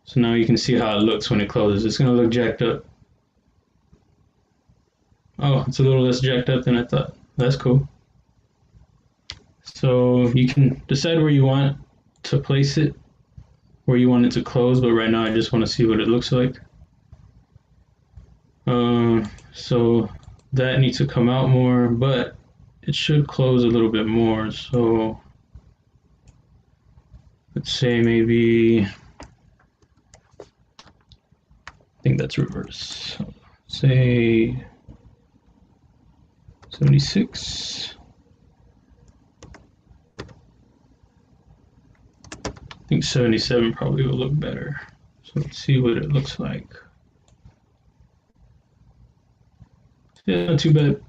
So now you can see how it looks when it closes. It's going to look jacked up. Oh, it's a little less jacked up than I thought. That's cool. So you can decide where you want to place it, where you want it to close, but right now I just want to see what it looks like. So that needs to come out more, but it should close a little bit more. So let's say maybe, I think that's reverse. So say 76. I think 77 probably will look better. So let's see what it looks like. Yeah, not too bad.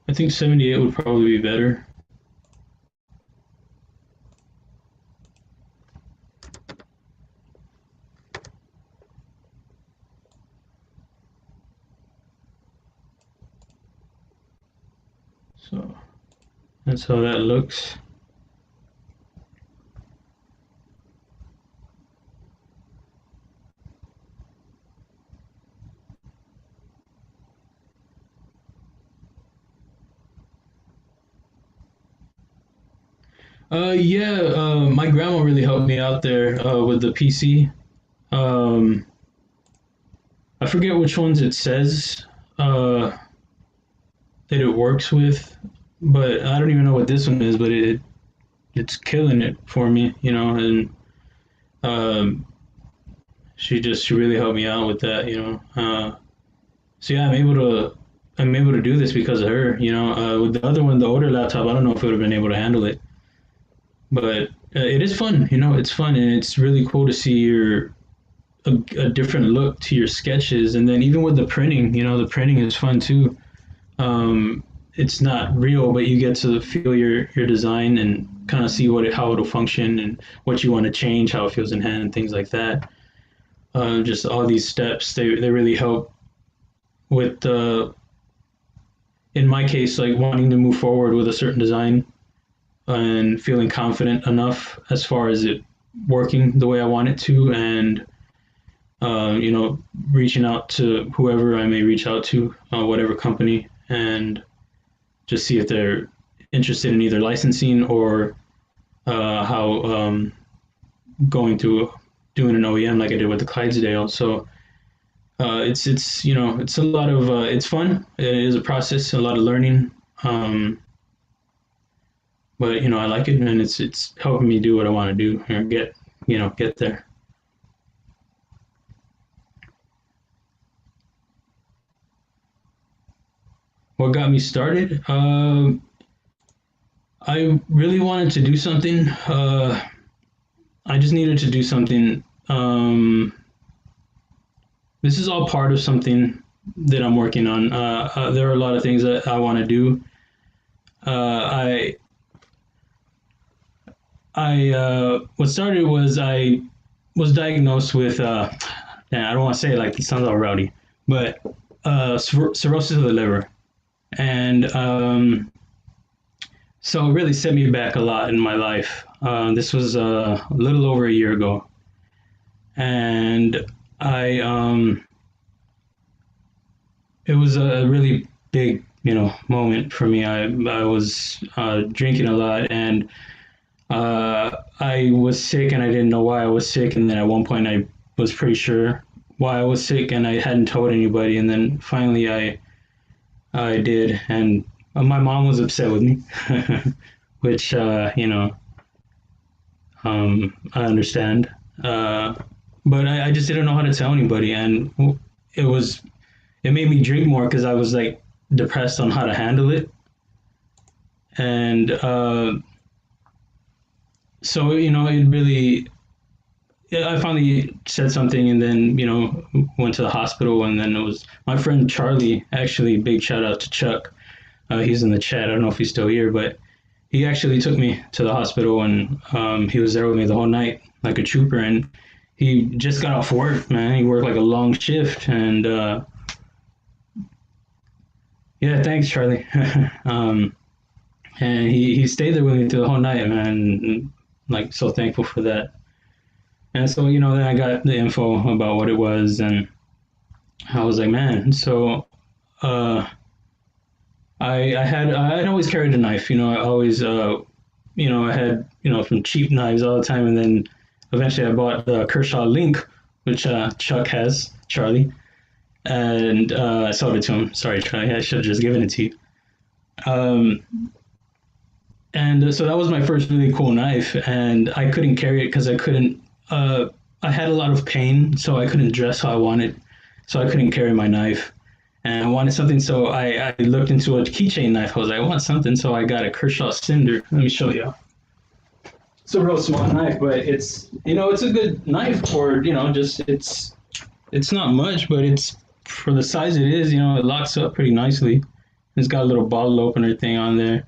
I think 78 would probably be better. So that's how that looks. Yeah, my grandma really helped me out there with the PC. Um, I forget which ones it says that it works with, but I don't even know what this one is. But it's killing it for me, and um, she really helped me out with that, So yeah, I'm able to do this because of her. With the other one, the older laptop, I don't know if it would have been able to handle it, but it is fun. It's fun, and it's really cool to see a different look to your sketches, and then even with the printing, the printing is fun too. It's not real, but you get to feel your design and kind of see how it'll function and what you want to change, how it feels in hand, and things like that. Just all these steps, they really help with in my case, like wanting to move forward with a certain design and feeling confident enough as far as it working the way I want it to, and uh, you know, reaching out to whoever I may reach out to, whatever company, and just see if they're interested in either licensing or how going to doing an OEM like I did with the Clydesdale. So it's a lot of it's fun. It is a process, a lot of learning. Um, but I like it, and it's helping me do what I want to do and get there. What got me started? I really wanted to do something. I just needed to do something. This is all part of something that I'm working on. There are a lot of things that I want to do. I what started was I was diagnosed with I don't want to say it like it sounds all rowdy, but cirrhosis of the liver, and so it really set me back a lot in my life. This was a little over a year ago, and I it was a really big moment for me. I was drinking a lot, and I was sick, and I didn't know why I was sick. And then at one point, I was pretty sure why I was sick, and I hadn't told anybody. And then finally, I did, and my mom was upset with me, which I understand. Uh, but I just didn't know how to tell anybody, and it was it made me drink more because I was like depressed on how to handle it, and so it really. Yeah, I finally said something, and then went to the hospital, and then it was my friend Charlie. Actually, big shout out to Chuck. He's in the chat. I don't know if he's still here, but he actually took me to the hospital, and he was there with me the whole night, like a trooper. And he just got off work, man. He worked like a long shift, and yeah, thanks, Charlie. um, and he stayed there with me through the whole night, man. And, like, so thankful for that. And so then I got the info about what it was, and I was like, man. So uh, I'd always carried a knife. I always I had from cheap knives all the time, and then eventually I bought the Kershaw Link, which Chuck has, Charlie. and I sold it to him. Sorry, Trey, I should have just given it to you. Um, and so that was my first really cool knife, and I couldn't carry it because I couldn't. I had a lot of pain, so I couldn't dress how I wanted, so I couldn't carry my knife. And I wanted something, so I looked into a keychain knife. I was like, I want something, so I got a Kershaw Cinder. Let me show you. It's a real small knife, but it's a good knife for just it's not much, but it's for the size it is. It locks up pretty nicely. It's got a little bottle opener thing on there.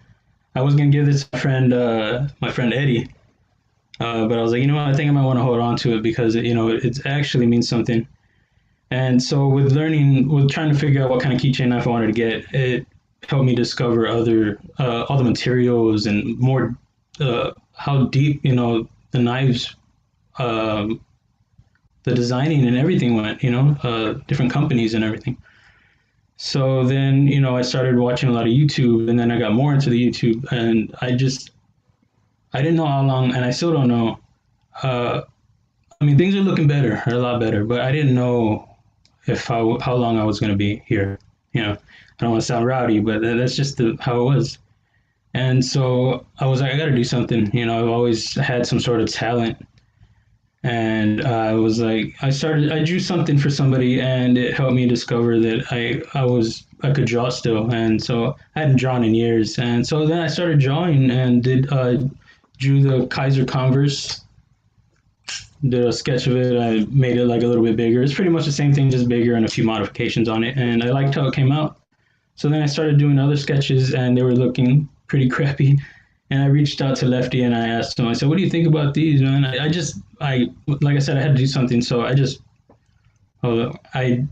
I was gonna give this to my friend Eddie, but I was like, I think I might want to hold on to it because it actually means something. And so with trying to figure out what kind of keychain knife I wanted to get, it helped me discover all the materials and more how deep the knives, um, the designing and everything went. Different companies and everything. So then I started watching a lot of YouTube, and then I got more into the YouTube, and I didn't know how long, and I still don't know. Uh, I mean, things are looking better, or a lot better, but I didn't know if how long I was going to be here. I don't want to sound rowdy, but that's just how it was. And so I was like, I got to do something. I've always had some sort of talent, and I was like, I drew something for somebody, and it helped me discover that I could draw still, and so I hadn't drawn in years, and so then I started drawing and drew the Kaiser Converse, did a sketch of it. I made it like a little bit bigger. It's pretty much the same thing, just bigger and a few modifications on it. And I liked how it came out. So then I started doing other sketches, and they were looking pretty crappy. And I reached out to Lefty and I asked him. I said, "What do you think about these, man?" I like I said, I had to do something. So I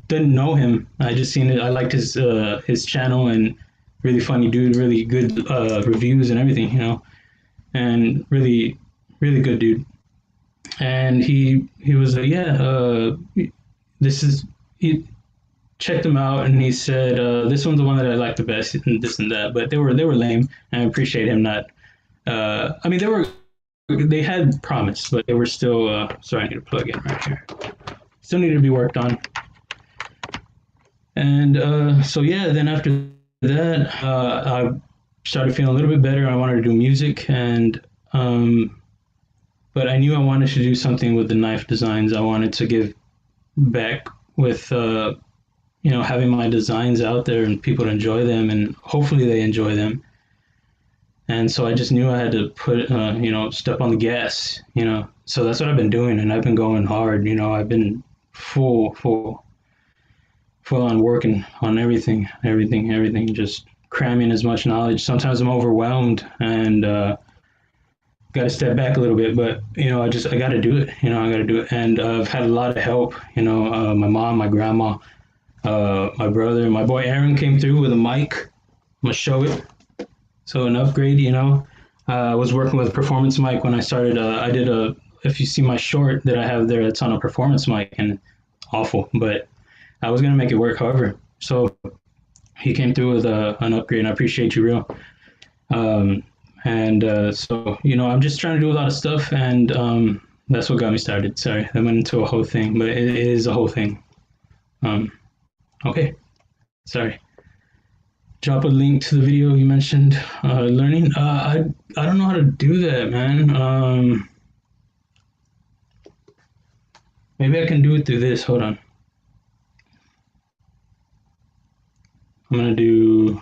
didn't know him. I just seen it. I liked his channel, and really funny dude, really good reviews and everything, and really really good dude. And he was like, yeah, this is he checked them out, and he said, this one's the one that I like the best, and this and that. But they were lame, and I appreciate him not. I mean, they had promise, but they were still. Sorry, I need to plug in right here. Still needed to be worked on. And so yeah, then after that, I started feeling a little bit better. I wanted to do music, and but I knew I wanted to do something with the knife designs. I wanted to give back with having my designs out there and people to enjoy them, and hopefully they enjoy them. And so I just knew I had to put step on the gas. So that's what I've been doing, and I've been going hard. I've been full on working on everything, just cramming as much knowledge. Sometimes I'm overwhelmed and got to step back a little bit, but I got to do it. I got to do it, and I've had a lot of help. My mom, my grandma, my brother, my boy Aaron came through with a mic. I'm gonna show it. So an upgrade. I was working with a performance mic when I started. I did a. If you see my short that I have there, it's on a performance mic, and awful, but I was gonna make it work. However, so he came through with an upgrade, and I appreciate you, real. Um, and so I'm just trying to do a lot of stuff, and that's what got me started. Sorry, I went into a whole thing, but it is a whole thing. Um, okay, sorry. Drop a link to the video you mentioned. Learning. I don't know how to do that, man. Maybe I can do it through this. Hold on. I'm gonna do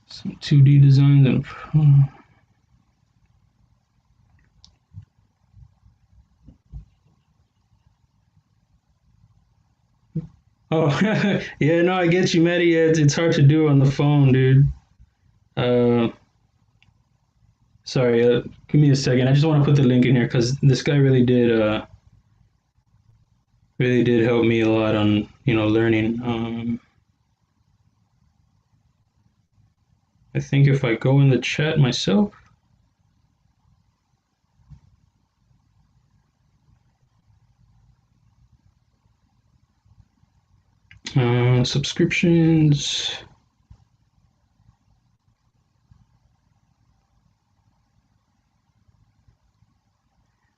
some 2D designs and. Oh, yeah, no, I get you, Matty. Yeah, it's hard to do on the phone, dude. Uh, sorry, give me a second. I just want to put the link in here because this guy really did help me a lot on learning. I think if I go in the chat myself, subscriptions.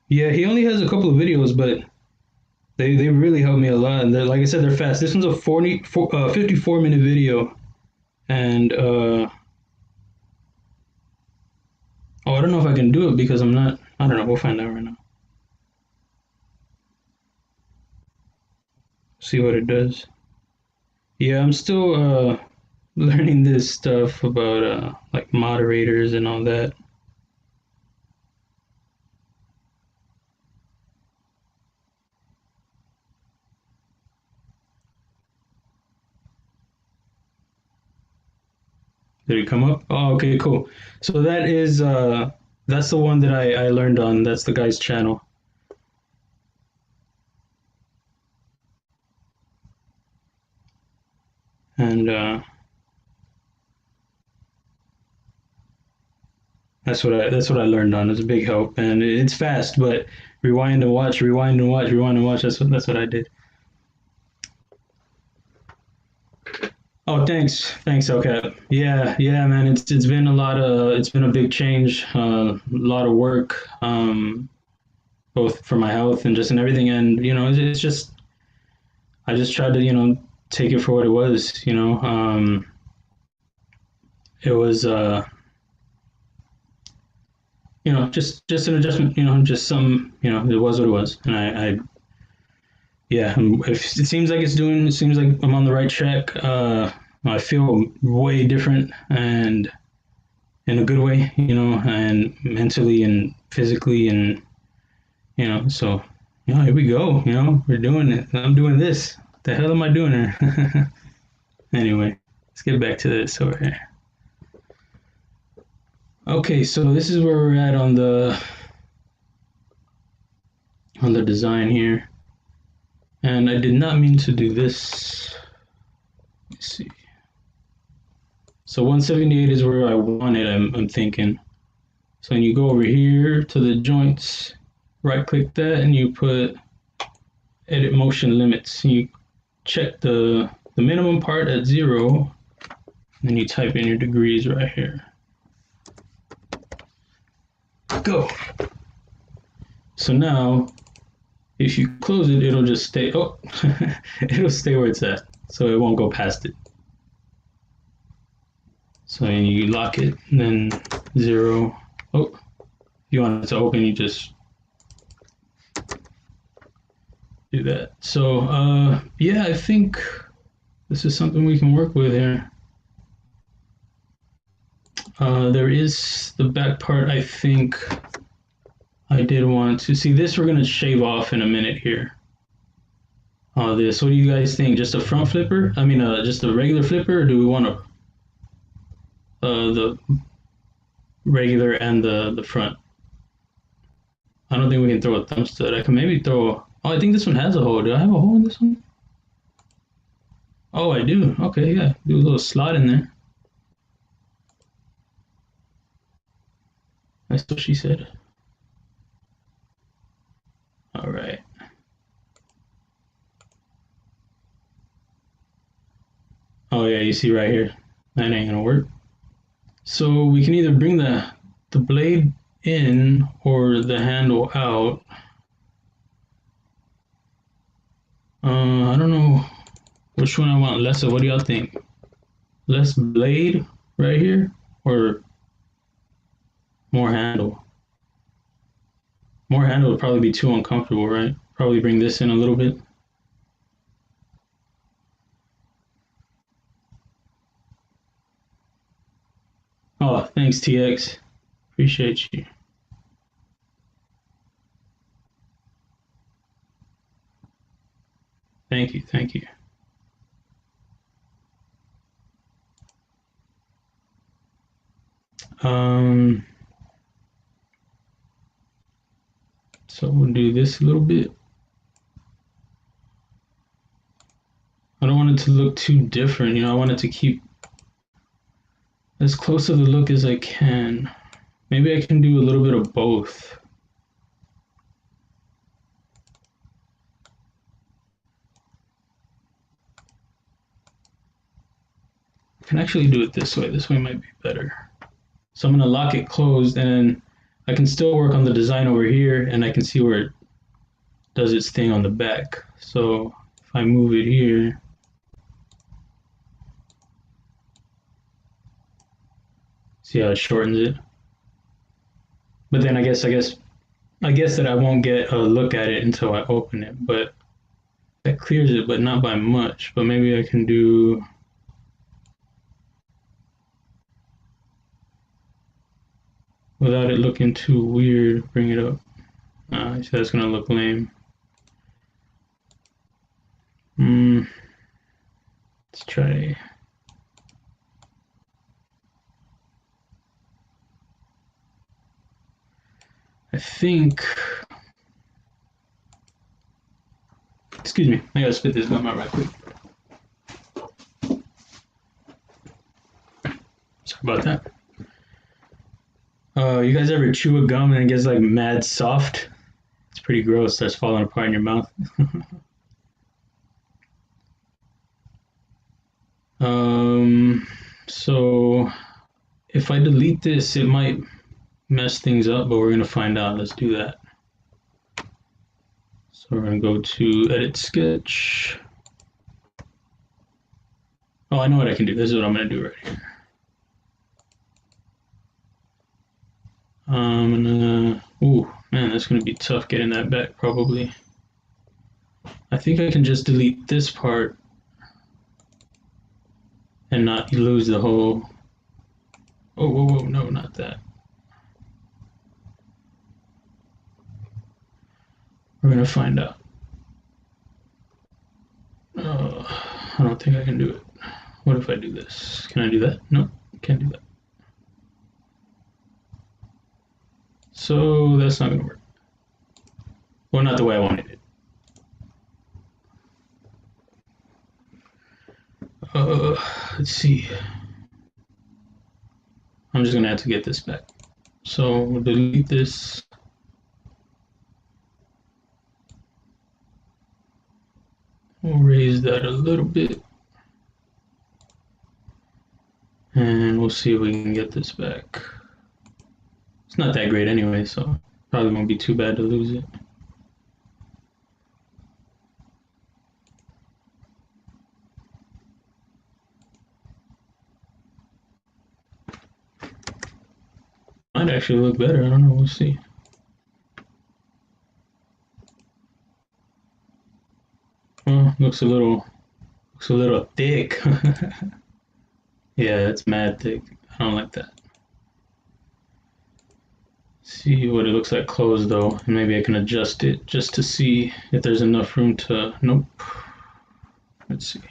Yeah, he only has a couple of videos, but They really helped me a lot, and they're, like I said, they're fast. This one's a 54-minute video, and oh, I don't know if I can do it because I'm not. I don't know. We'll find out right now. See what it does. Yeah, I'm still learning this stuff about like moderators and all that. Did it come up? Oh, okay, cool. So that is that's the one that I learned on. That's the guy's channel. And that's what I learned on. It's a big help, and it's fast. But rewind and watch, rewind and watch, rewind and watch. That's what I did. Oh, thanks. Okay, yeah, man. It's been a lot of it's been a big change, a lot of work, both for my health and just and everything. And it's just I just tried to take it for what it was. It was just an adjustment. Just some it was what it was, and I yeah, if it seems like it seems like I'm on the right track. I feel way different and in a good way, and mentally and physically, and so here we go. We're doing it. I'm doing this. What the hell am I doing here? Anyway, let's get back to this over here. Okay, so this is where we're at on the design here, and I did not mean to do this. Let's see. So 178 is where I want it, I'm thinking. So when you go over here to the joints, right click that and you put edit motion limits. You check the minimum part at 0, and then you type in your degrees right here. Go. So now if you close it, it'll just stay, oh, it'll stay where it's at. So it won't go past it. So you lock it, and then 0. Oh, if you want it to open, you just do that. So yeah, I think this is something we can work with here. There is the back part. I think I did want to see this. We're going to shave off in a minute here. This. What do you guys think? Just a front flipper? I mean, just a regular flipper, or do we want the regular and the front? I don't think we can throw a thumb stud. I can maybe throw. Oh, I think this one has a hole. Do I have a hole in this one? Oh, I do. Okay, yeah. Do a little slot in there. That's what she said. All right. Oh yeah, you see right here. That ain't gonna work. So we can either bring the blade in or the handle out. I don't know which one I want less of. What do y'all think? Less blade right here or more handle? More handle would probably be too uncomfortable, right? Probably bring this in a little bit. Oh, thanks, TX. Appreciate you. Thank you, thank you. So we'll do this a little bit. I don't want it to look too different, I want it to keep as close to the look as I can. Maybe I can do a little bit of both. I can actually do it this way. This way might be better. So I'm going to lock it closed, and I can still work on the design over here, and I can see where it does its thing on the back. So if I move it here, see how it shortens it. But then I guess that I won't get a look at it until I open it. But that clears it, but not by much. But maybe I can do. Without it looking too weird, bring it up. So that's gonna look lame. Let's try. I think. Excuse me, I gotta spit this gum out right quick. Sorry about that. You guys ever chew a gum and it gets like mad soft? It's pretty gross. It starts falling apart in your mouth. So if I delete this, it might mess things up, but we're gonna find out. Let's do that. So we're gonna go to Edit Sketch. Oh, I know what I can do. This is what I'm gonna do right here. Ooh, man, that's gonna be tough getting that back probably. I think I can just delete this part and not lose the whole. Oh, whoa, whoa, no, not that. We're gonna find out. I don't think I can do it. What if I do this? Can I do that? No, can't do that. So that's not gonna work. Well, not the way I wanted it. Let's see. I'm just gonna have to get this back. So we'll delete this. We'll raise that a little bit. And we'll see if we can get this back. It's not that great anyway, so probably won't be too bad to lose it. Might actually look better. I don't know. We'll see. Well, looks a little thick. Yeah, it's mad thick. I don't like that. See what it looks like closed though, and maybe I can adjust it just to see if there's enough room to. Nope. Let's see.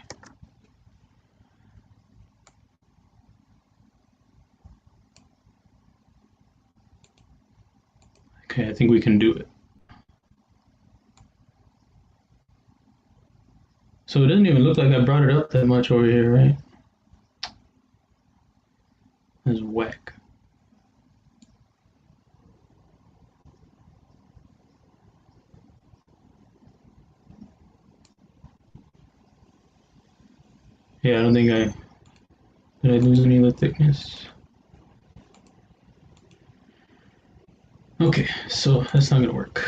Okay, I think we can do it. So it doesn't even look like I brought it up that much over here, right? That's whack. Yeah, I don't think did I lose any of the thickness? Okay, so that's not gonna work.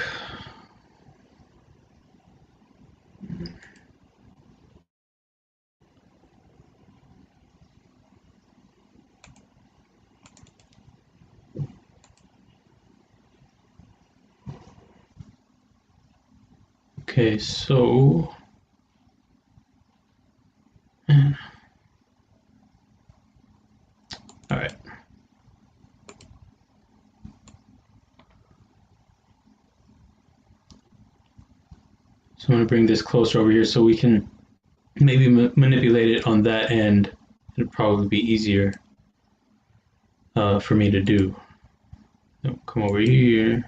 Okay, so all right. So I'm gonna bring this closer over here so we can maybe manipulate it on that end. It'll probably be easier for me to do. So come over here.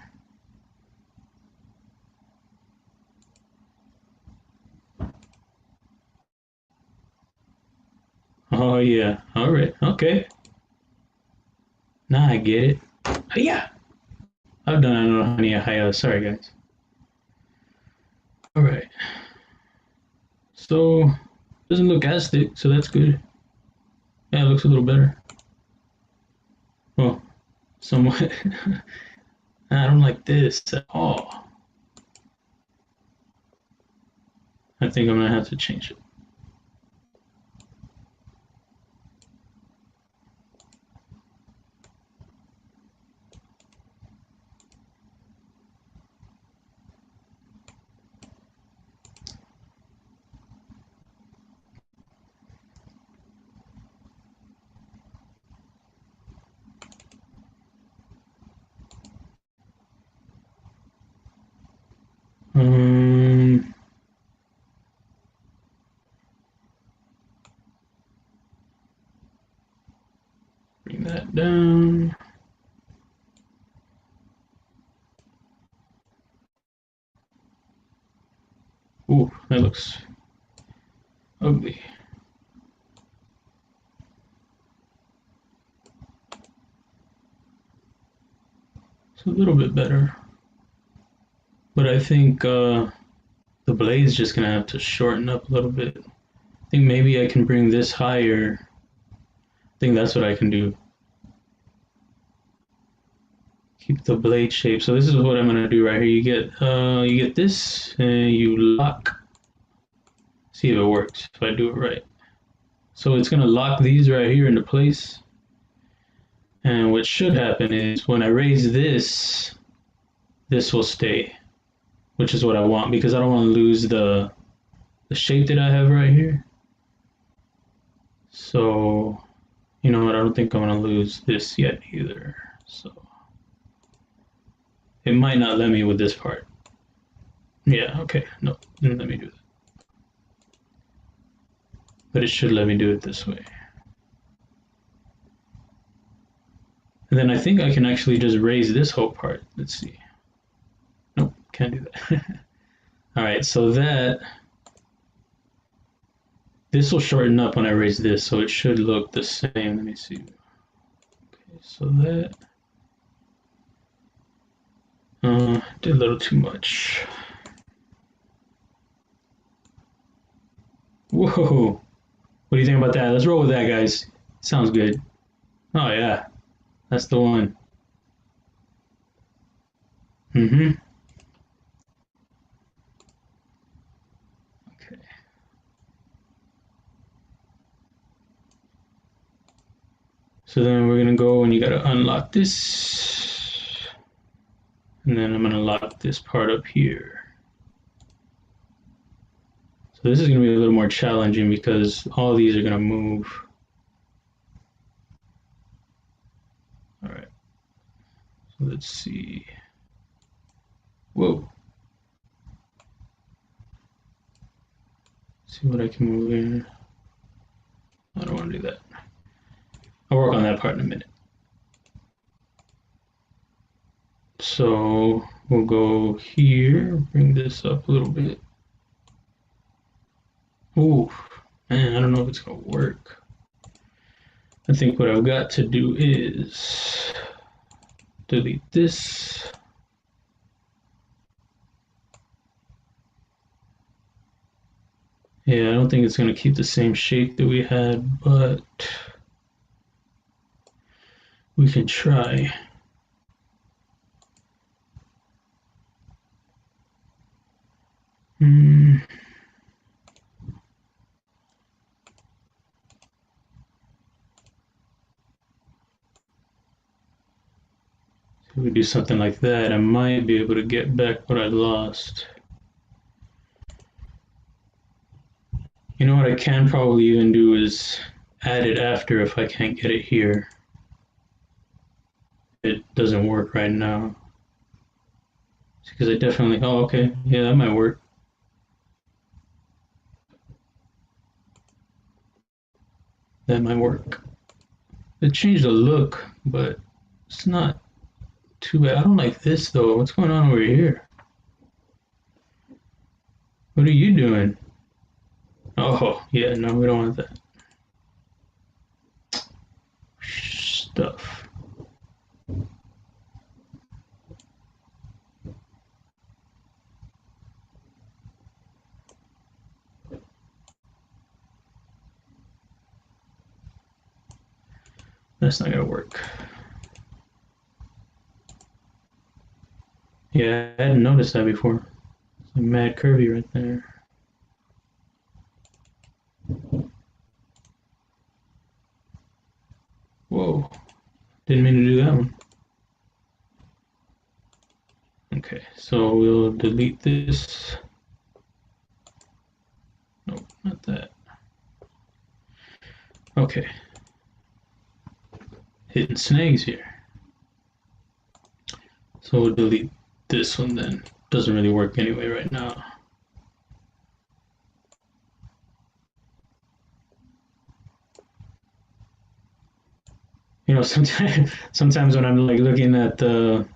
Oh yeah. All right. Okay. Now I get it. Yeah. I've done I don't know how many sorry guys. All right. So doesn't look as thick, so that's good. Yeah, it looks a little better. Well, somewhat. I don't like this at all. I think I'm gonna have to change it. Bring that down. Ooh, that looks ugly. It's a little bit better. But I think the blade's just gonna have to shorten up a little bit. I think maybe I can bring this higher. I think that's what I can do. Keep the blade shape. So this is what I'm gonna do right here. You get this and you lock. See if it works, if I do it right. So it's gonna lock these right here into place. And what should happen is when I raise this, this will stay, which is what I want because I don't want to lose the shape that I have right here. So, you know what, I don't think I'm gonna lose this yet either. So it might not let me with this part. Yeah, okay, no, didn't let me do that. But it should let me do it this way. And then I think I can actually just raise this whole part. Let's see. Nope, can't do that. All right, so this will shorten up when I raise this, so it should look the same. Let me see. Okay, so that did a little too much. Whoa, what do you think about that? Let's roll with that, guys. Sounds good. Oh yeah, that's the one. Mm-hmm. Okay. So then we're gonna go and you gotta unlock this. And then I'm gonna lock this part up here. So this is gonna be a little more challenging because all these are gonna move. All right. So let's see. Whoa. See what I can move in. I don't want to do that. I'll work on that part in a minute. So we'll go here, bring this up a little bit. Ooh, man, I don't know if it's gonna work. I think what I've got to do is delete this. Yeah, I don't think it's gonna keep the same shape that we had, but we can try. If we do something like that, I might be able to get back what I lost. You know what I can probably even do is add it after if I can't get it here. It doesn't work right now. Because I definitely, oh, okay, yeah, that might work. That might work. It changed the look, but it's not too bad. I don't like this though. What's going on over here? What are you doing? Oh, yeah, no, we don't want that stuff. That's not gonna work. Yeah, I hadn't noticed that before. It's like mad curvy right there. Whoa, didn't mean to do that one. Okay, so we'll delete this. Nope, not that. Okay, hitting snags here. So we'll delete this one then. Doesn't really work anyway right now. You know, sometimes when I'm like looking at the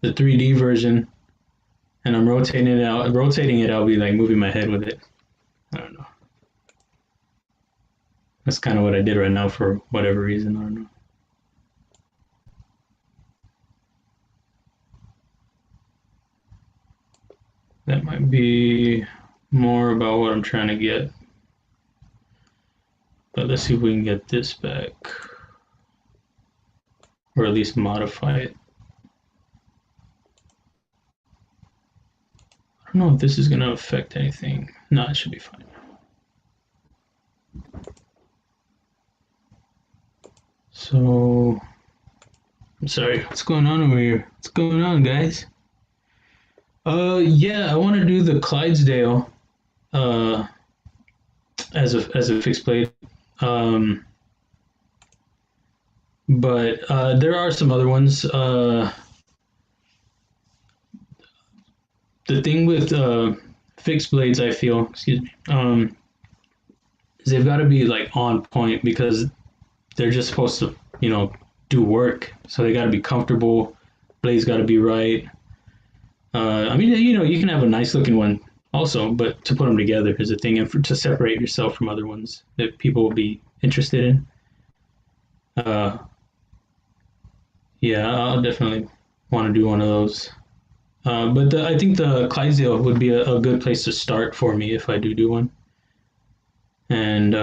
3D version and I'm rotating it, I'll be like moving my head with it. I don't know. That's kind of what I did right now for whatever reason. I don't know. That might be more about what I'm trying to get. But let's see if we can get this back. Or at least modify it. I don't know if this is going to affect anything. No, it should be fine. So, I'm sorry. What's going on over here? What's going on, guys? Yeah, I want to do the Clydesdale uh, as a fixed blade. But there are some other ones. The thing with fixed blades, I feel, excuse me, is they've got to be like on point because they're just supposed to, do work. So they got to be comfortable. Blades got to be right. I mean, you can have a nice looking one also, but to put them together is a thing, and to separate yourself from other ones that people will be interested in. Uh, yeah, I'll definitely want to do one of those. But I think the Clydesdale would be a good place to start for me if I do one. And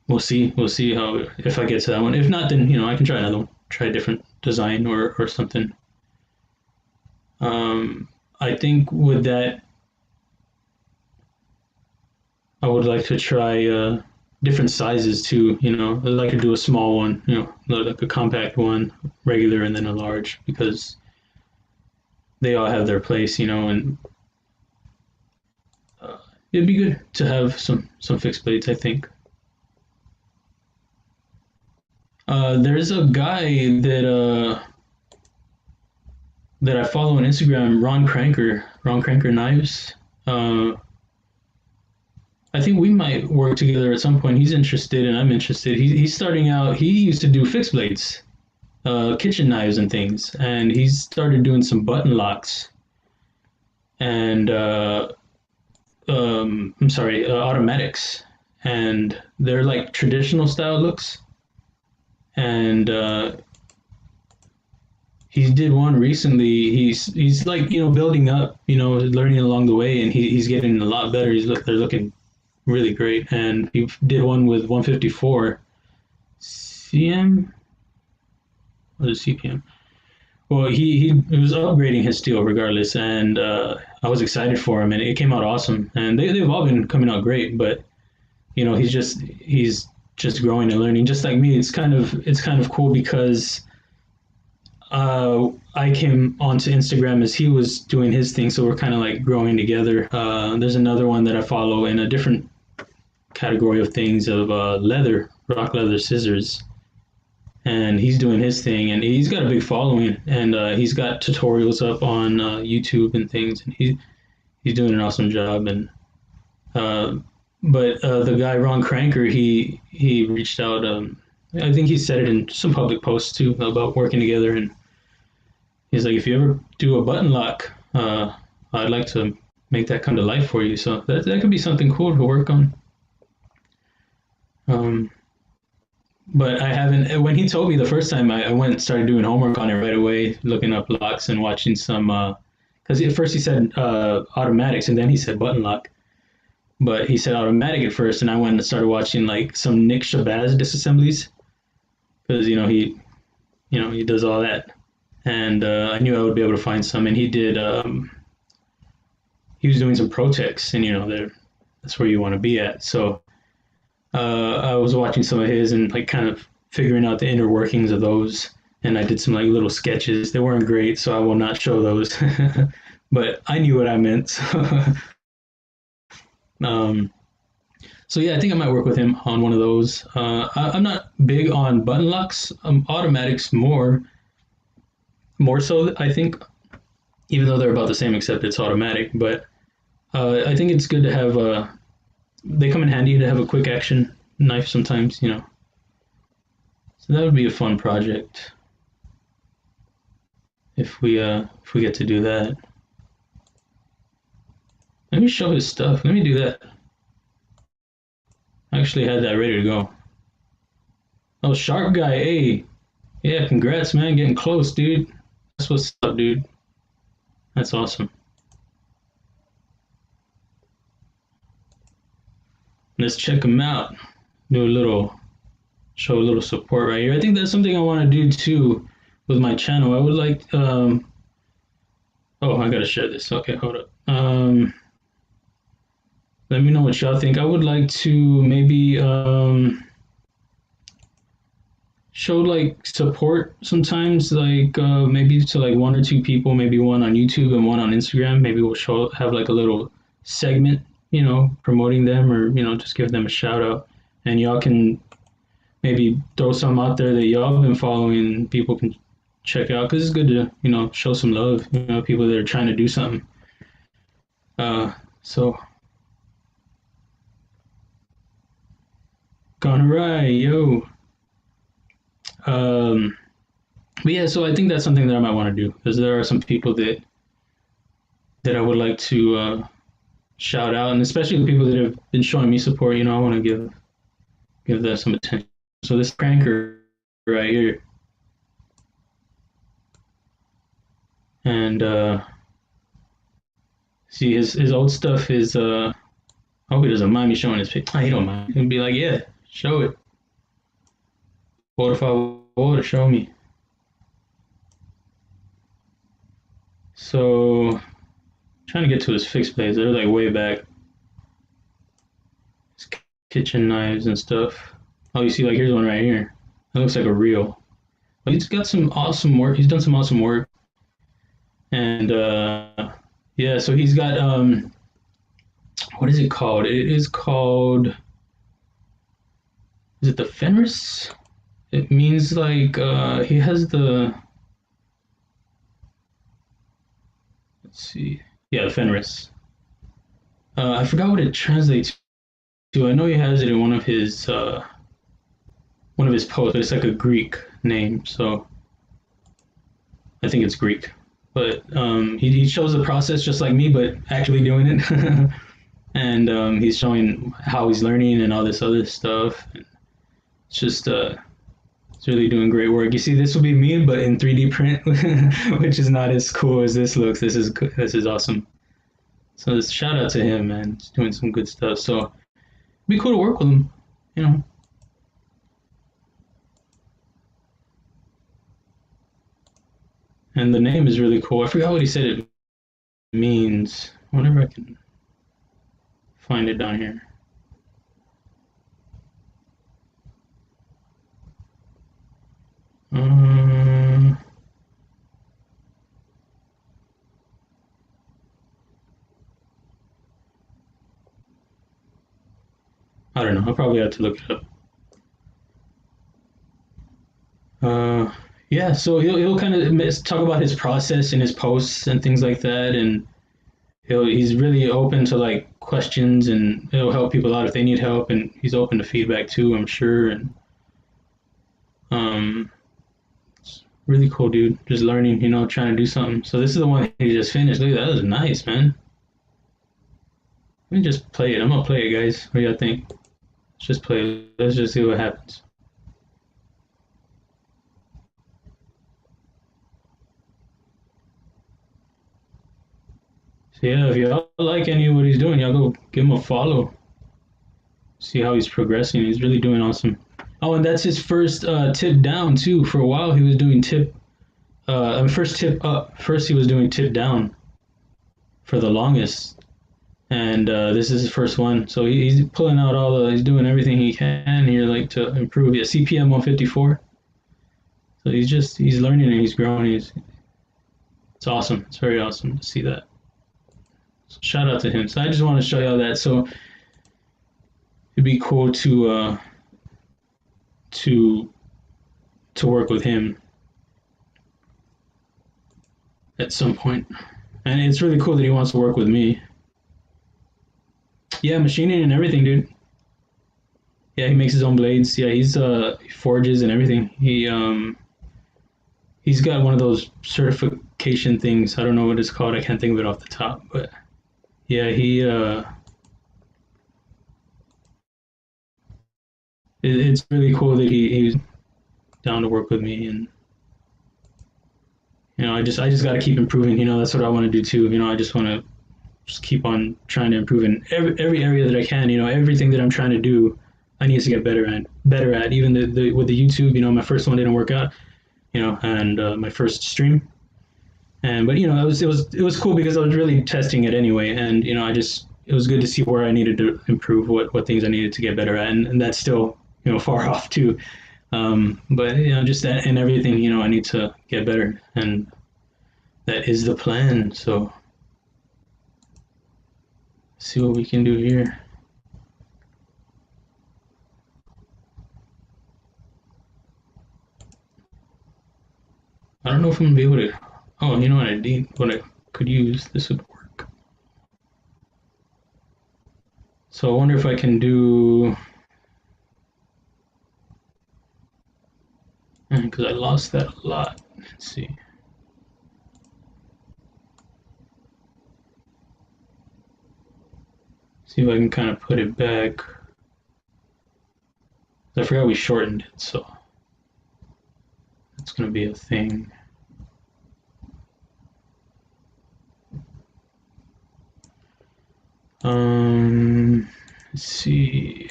we'll see how if I get to that one. If not, then I can try another one, try a different design or something. I think with that, I would like to try different sizes too. I'd like to do a small one, like a compact one, regular, and then a large because they all have their place, and uh, it'd be good to have some fixed blades, I think. There's a guy that I follow on Instagram, Ron Cranker Knives. Uh, I think we might work together at some point. He's interested, and I'm interested. He's starting out. He used to do fixed blades, kitchen knives, and things, and he's started doing some button locks and I'm sorry, automatics, and they're like traditional style looks. And he did one recently. He's like building up, learning along the way, and he's getting a lot better. They're looking really great. And he did one with 154 cm or the CPM. Well, he was upgrading his steel regardless, and I was excited for him, and it came out awesome. And they've all been coming out great, but he's just growing and learning, just like me. It's kind of cool because I came onto Instagram as he was doing his thing, so we're kind of like growing together. There's another one that I follow in a different category of things of rock leather scissors, and he's doing his thing, and he's got a big following, and he's got tutorials up on YouTube and things, and he's doing an awesome job. And uh, but the guy Ron Cranker, he reached out. I think he said it in some public posts too about working together, and he's like, if you ever do a button lock, I'd like to make that come to life for you. So that could be something cool to work on. Um, but I haven't. When he told me the first time, I went and started doing homework on it right away, looking up locks and watching some. Because at first he said automatics, and then he said button lock. But he said automatic at first, and I went and started watching like some Nick Shabazz disassemblies because he does all that, and I knew I would be able to find some. And he did. He was doing some Protex, and they're that's where you want to be at. So I was watching some of his and like kind of figuring out the inner workings of those. And I did some like little sketches. They weren't great, so I will not show those. But I knew what I meant. So, um, so yeah, I think I might work with him on one of those. I'm not big on button locks. Automatics more so. I think, even though they're about the same, except it's automatic. But I think it's good to have. They come in handy to have a quick action knife sometimes. So that would be a fun project if we get to do that. Let me show his stuff. Let me do that. I actually had that ready to go. Oh, Sharp Guy, hey. Yeah, congrats, man. Getting close, dude. That's what's up, dude. That's awesome. Let's check him out. Show a little support right here. I think that's something I want to do too with my channel. I would like, oh, I gotta share this. Okay, hold up. Let me know what y'all think. I would like to maybe show like support sometimes, like maybe to like one or two people, maybe one on YouTube and one on Instagram. Maybe we'll have like a little segment, promoting them, or just give them a shout out, and y'all can maybe throw some out there that y'all have been following and people can check out, because it's good to show some love, people that are trying to do something. So gonna ride, yo. um but yeah, so I think that's something that I might want to do, because there are some people that I would like to shout out, and especially the people that have been showing me support. I want to give them some attention. So this pranker right here, and see his old stuff is I hope he doesn't mind me showing his picture. He don't mind. He'll be like, yeah, show it. Por favor, show me. So trying to get to his fixed blades. They're like way back. His kitchen knives and stuff. Oh, you see, like here's one right here. It looks like a reel. But he's got some awesome work. He's done some awesome work. And yeah, so he's got what is it called? It is called, is it the Fenris? It means like he has the, let's see. Yeah, the Fenris. I forgot what it translates to. I know he has it in one of his posts, but it's like a Greek name, so I think it's Greek. But he shows the process just like me, but actually doing it. And he's showing how he's learning and all this other stuff. And it's just it's really doing great work. You see, this will be me, but in 3D print, which is not as cool as this looks. This is awesome. So shout out to him, man. He's doing some good stuff. So it'd be cool to work with him. And the name is really cool. I forgot what he said it means. Whenever I can find it down here. I don't know. I'll probably have to look it up. Yeah, so he'll kind of talk about his process in his posts and things like that, and he's really open to like questions, and he'll help people out if they need help, and he's open to feedback too, I'm sure. And it's really cool, dude. Just learning, trying to do something. So this is the one he just finished. Look, that was nice, man. Let me just play it. I'm gonna play it, guys. What do y'all think? Let's just play it. Let's just see what happens. So yeah, if y'all like any of what he's doing, y'all go give him a follow. See how he's progressing. He's really doing awesome. Oh, and that's his first tip down too. For a while, he was doing first tip up. First, he was doing tip down for the longest, and this is his first one. So he's pulling out he's doing everything he can here, like to improve. Yeah, CPM 154. So he's learning and he's growing. It's awesome. It's very awesome to see that. So shout out to him. So I just want to show y'all that. So it'd be cool to to work with him at some point. And it's really cool that he wants to work with me. Yeah, machining and everything, dude. Yeah, he makes his own blades. Yeah, he forges and everything. He's got one of those certification things. I don't know what it's called. I can't think of it off the top, but yeah, it's really cool that he's down to work with me, and I just got to keep improving. That's what I want to do too. I just want to just keep on trying to improve in every area that I can. Everything that I'm trying to do, I need to get better at. Even with the YouTube, my first one didn't work out. And my first stream, but it was cool because I was really testing it anyway, and it was good to see where I needed to improve, what things I needed to get better at, and that's still far off too. But just that and everything, I need to get better, and that is the plan. So see what we can do here. I don't know if I'm gonna be able to. Oh, you know what I need? What I could use? This would work. So I wonder if I can do. Because I lost that a lot. Let's see. See if I can kind of put it back. I forgot we shortened it, so that's gonna be a thing. Let's see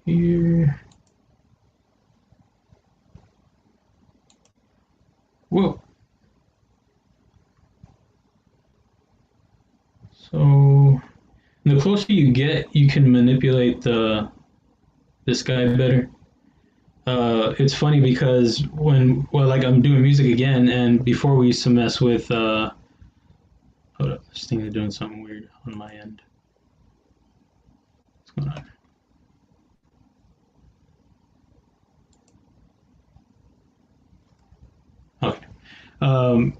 here. Whoa. So the closer you get, you can manipulate this guy better. It's funny because like I'm doing music again, and before we used to mess with hold up, this thing is doing something weird on my end. What's going on? Okay. Um,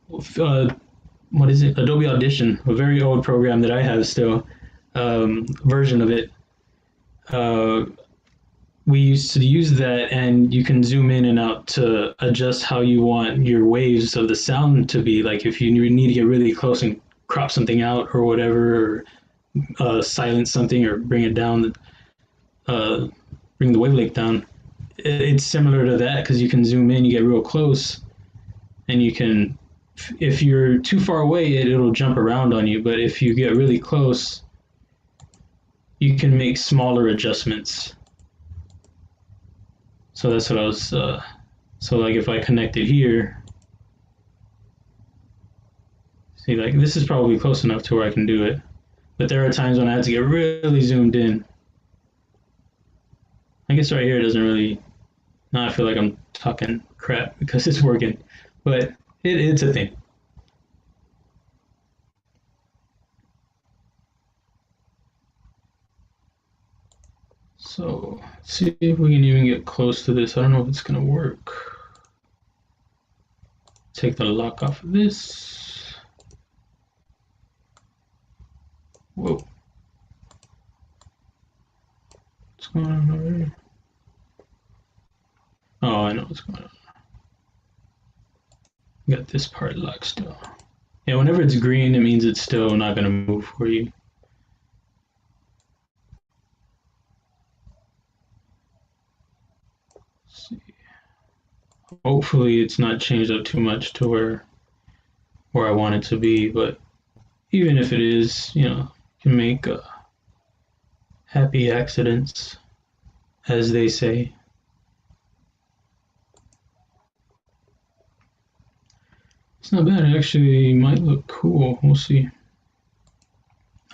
what is it? Adobe Audition, a very old program that I have still, version of it. Uh, we used to use that, and you can zoom in and out to adjust how you want your waves of the sound to be. Like if you need to get really close and crop something out or whatever, or silence something or bring it down, uh, bring the wavelength down. It's similar to that because you can zoom in, you get real close, and you can. If you're too far away, it'll jump around on you. But if you get really close, you can make smaller adjustments. So that's what I was. So like if I connect it here, see, like this is probably close enough to where I can do it. But there are times when I have to get really zoomed in. I guess right here it doesn't really. Now I feel like I'm talking crap because it's working, but it's a thing. So let's see if we can even get close to this. I don't know if it's gonna work. Take the lock off of this. Whoa. What's going on over here? Oh, I know what's going on. Got this part locked still. Yeah, whenever it's green, it means it's still not gonna move for you. Let's see. Hopefully it's not changed up too much to where I want it to be, but even if it is, you can make happy accidents, as they say. It's not bad. It actually might look cool. We'll see.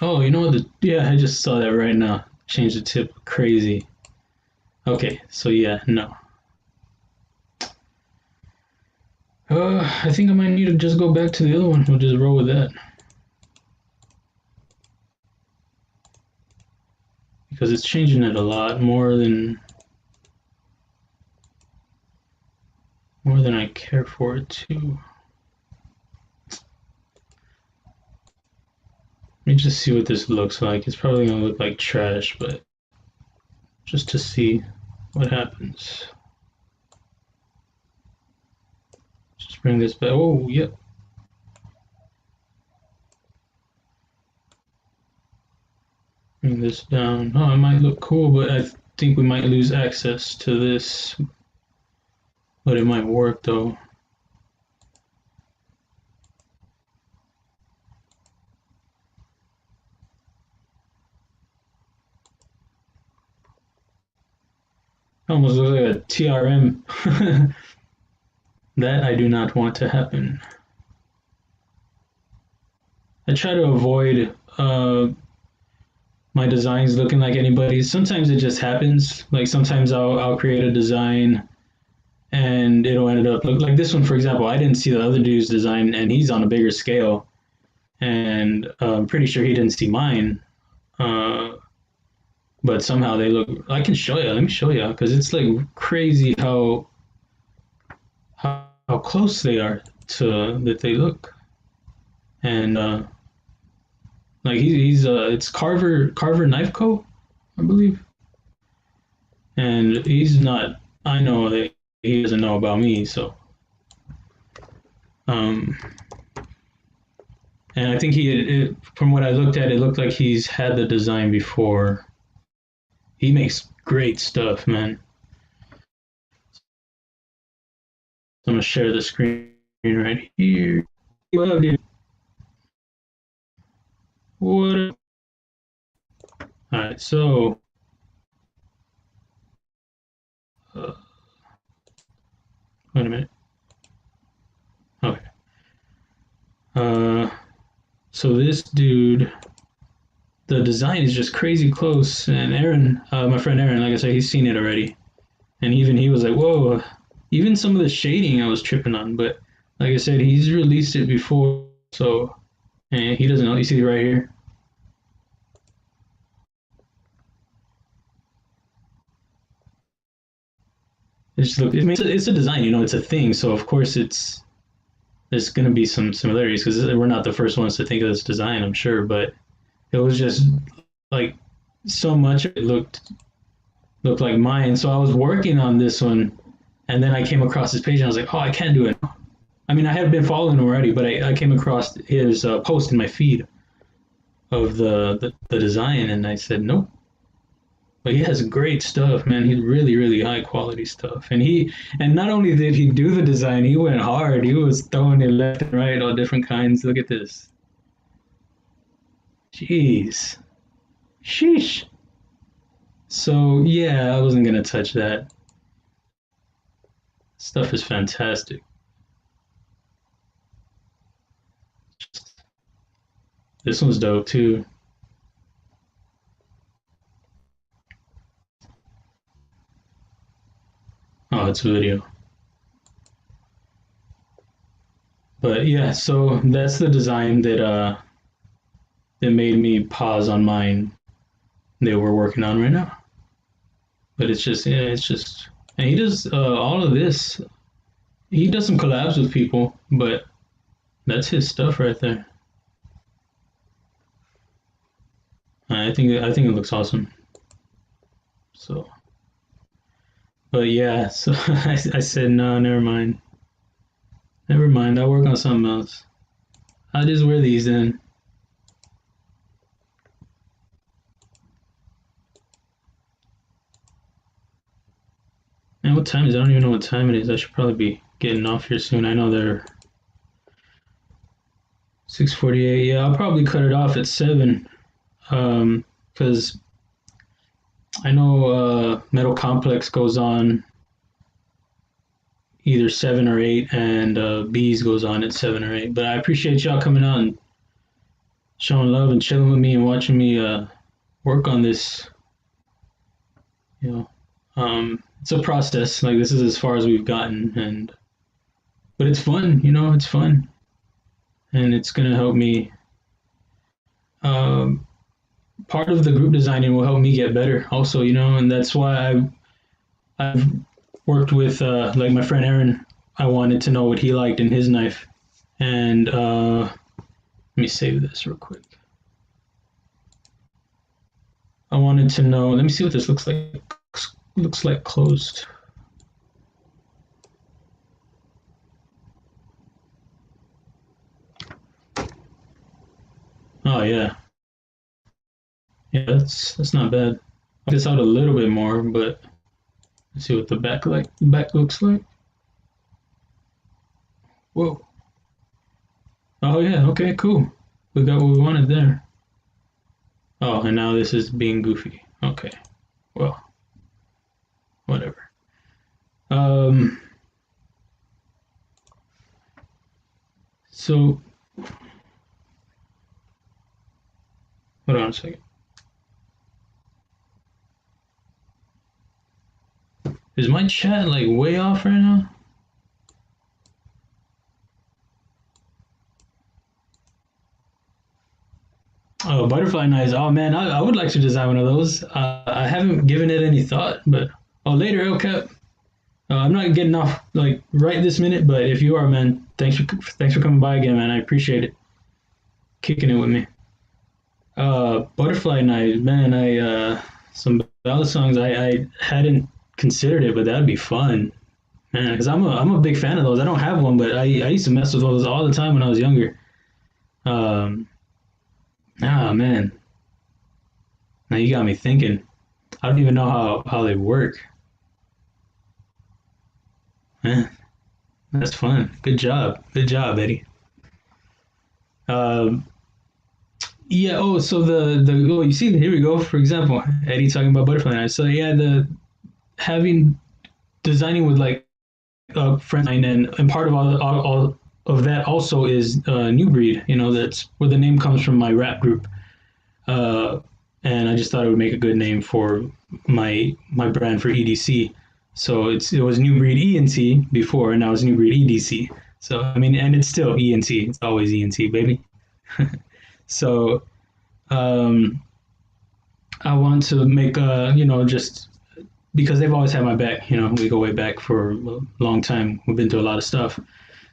Oh, you know what? Yeah, I just saw that right now. Change the tip. Crazy. Okay, so yeah, no. I think I might need to just go back to the other one. We'll just roll with that because it's changing it a lot more than I care for it to. Let me just see what this looks like. It's probably gonna look like trash, but just to see what happens. Just bring this back. Oh, yep. Bring this down. Oh, it might look cool, but I think we might lose access to this. But it might work though. Almost looks like a TRM. That I do not want to happen. I try to avoid my designs looking like anybody's. Sometimes it just happens. Like sometimes I'll create a design and it'll end up like this one, for example. I didn't see the other dude's design, and he's on a bigger scale, and I'm pretty sure he didn't see mine. Uh, but somehow they look. I can show you. Let me show you because it's like crazy how close they are to that they look, and like he's it's Carver Knife Co. I believe, and he's not. I know that he doesn't know about me, so um, and I think from what I looked at, it looked like he's had the design before. He makes great stuff, man. So I'm gonna share the screen right here. What up? What? All right, so uh, wait a minute. Okay. Uh, so this dude, the design is just crazy close, and Aaron, my friend Aaron, like I said, he's seen it already, and even he was like, "Whoa!" Even some of the shading I was tripping on, but like I said, he's released it before, so and he doesn't know. You see right here. It's a design, it's a thing. So of course there's going to be some similarities because we're not the first ones to think of this design, I'm sure. But it was just like so much of it looked like mine. So I was working on this one, and then I came across his page, and I was like, oh, I can't do it. I mean, I have been following him already, but I came across his post in my feed of the design, and I said nope. But he has great stuff, man. He's really, really high quality stuff. And not only did he do the design, he went hard. He was throwing it left and right, all different kinds. Look at this. Jeez. Sheesh. So yeah, I wasn't gonna touch that. Stuff is fantastic. This one's dope too. Oh, it's a video. But yeah, so that's the design that made me pause on mine that we're working on right now. But it's just yeah, it's just and he does all of this. He does some collabs with people, but that's his stuff right there. I think it looks awesome. So, but yeah, so I said no, never mind, never mind. I'll work on something else. I'll just wear these then. And what time is it? I don't even know what time it is. I should probably be getting off here soon. I know they're 6:48. Yeah, I'll probably cut it off at 7. Because I know Metal Complex goes on either 7 or 8, and Bees goes on at 7 or 8. But I appreciate y'all coming out and showing love and chilling with me and watching me work on this. You know, it's a process. Like this is as far as we've gotten, and but it's fun. You know, it's fun, and it's gonna help me. Um, Part of the group designing will help me get better, also. You know, and that's why I've worked with like my friend Aaron. I wanted to know what he liked in his knife, and let me save this real quick. I wanted to know. Let me see what this looks like. Looks like closed. Oh yeah, yeah. That's not bad. I'll this out a little bit more, but let's see what the back looks like. Whoa. Oh yeah. Okay. Cool. We got what we wanted there. Oh, and now this is being goofy. Okay. Well, whatever. Um. So hold on a second. Is my chat like way off right now? Oh, butterfly knives. Oh man, I would like to design one of those. I haven't given it any thought, but oh, later, okay. I'm not getting off like right this minute, but if you are, man, thanks for coming by again, man. I appreciate it, kicking it with me. Butterfly knives, man. I some ballad songs. I hadn't considered it, but that'd be fun, man. Because I'm a big fan of those. I don't have one, but I used to mess with those all the time when I was younger. Um, man, now you got me thinking. I don't even know how they work. Man, that's fun. Good job, Eddie. Um, yeah. Oh, so the oh, you see, here we go. For example, Eddie talking about butterfly knives. So yeah, the having designing with like friends and part of all of that also is New Breed. You know, that's where the name comes from my rap group. Uh, and I just thought it would make a good name for my brand for EDC. So it was New Breed ENT before, and now it's New Breed EDC. So I mean, and it's still ENT. It's always ENT, baby. So um, I want to make you know, just because they've always had my back. You know, we go way back for a long time. We've been through a lot of stuff.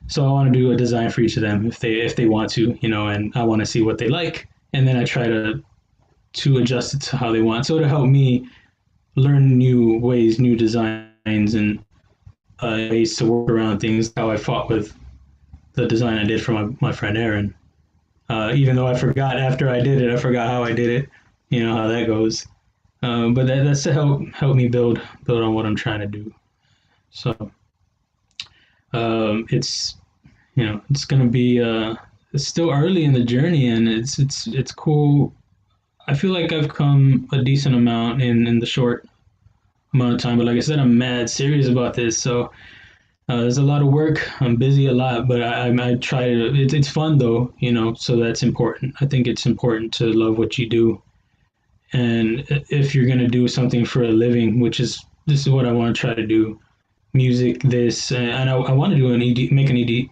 So I want to do a design for each of them if they want to, you know, and I want to see what they like, and then I try to adjust it to how they want. So it'll help me learn new ways, new designs, and ways to work around things. How I fought with the design I did for my friend Aaron. Even though I forgot after I did it, I forgot how I did it. You know how that goes. But that's to help me build on what I'm trying to do. So it's you know it's gonna be it's still early in the journey, and it's cool. I feel like I've come a decent amount in the short amount of time, but like I said, I'm mad serious about this. So there's a lot of work. I'm busy a lot, but I try to. It's fun though, you know. So that's important. I think it's important to love what you do, and if you're gonna do something for a living, which is this is what I want to try to do, music, this, and I want to do an ED, make an ED,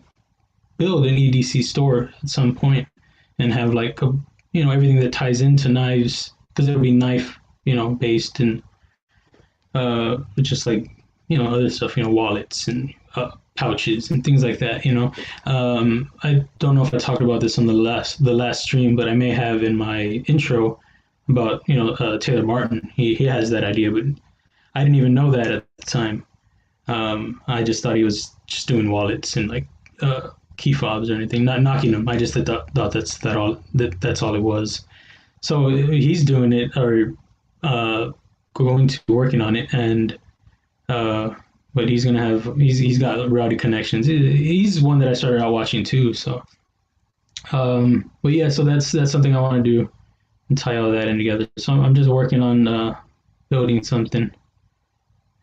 build an EDC store at some point, and have like a you know everything that ties into knives because it'll be knife you know based and just like you know other stuff, you know wallets and pouches and things like that. You know, I don't know if I talked about this on the last stream, but I may have in my intro about you know Taylor Martin. He has that idea, but I didn't even know that at the time. I just thought he was just doing wallets and like key fobs or anything, not knocking them. I just thought that's all it was. So he's doing it or uh, going to working on it, and uh, but he's got rowdy connections. He's one that I started out watching too. So, but yeah, so that's something I want to do and tie all that in together. So I'm just working on building something,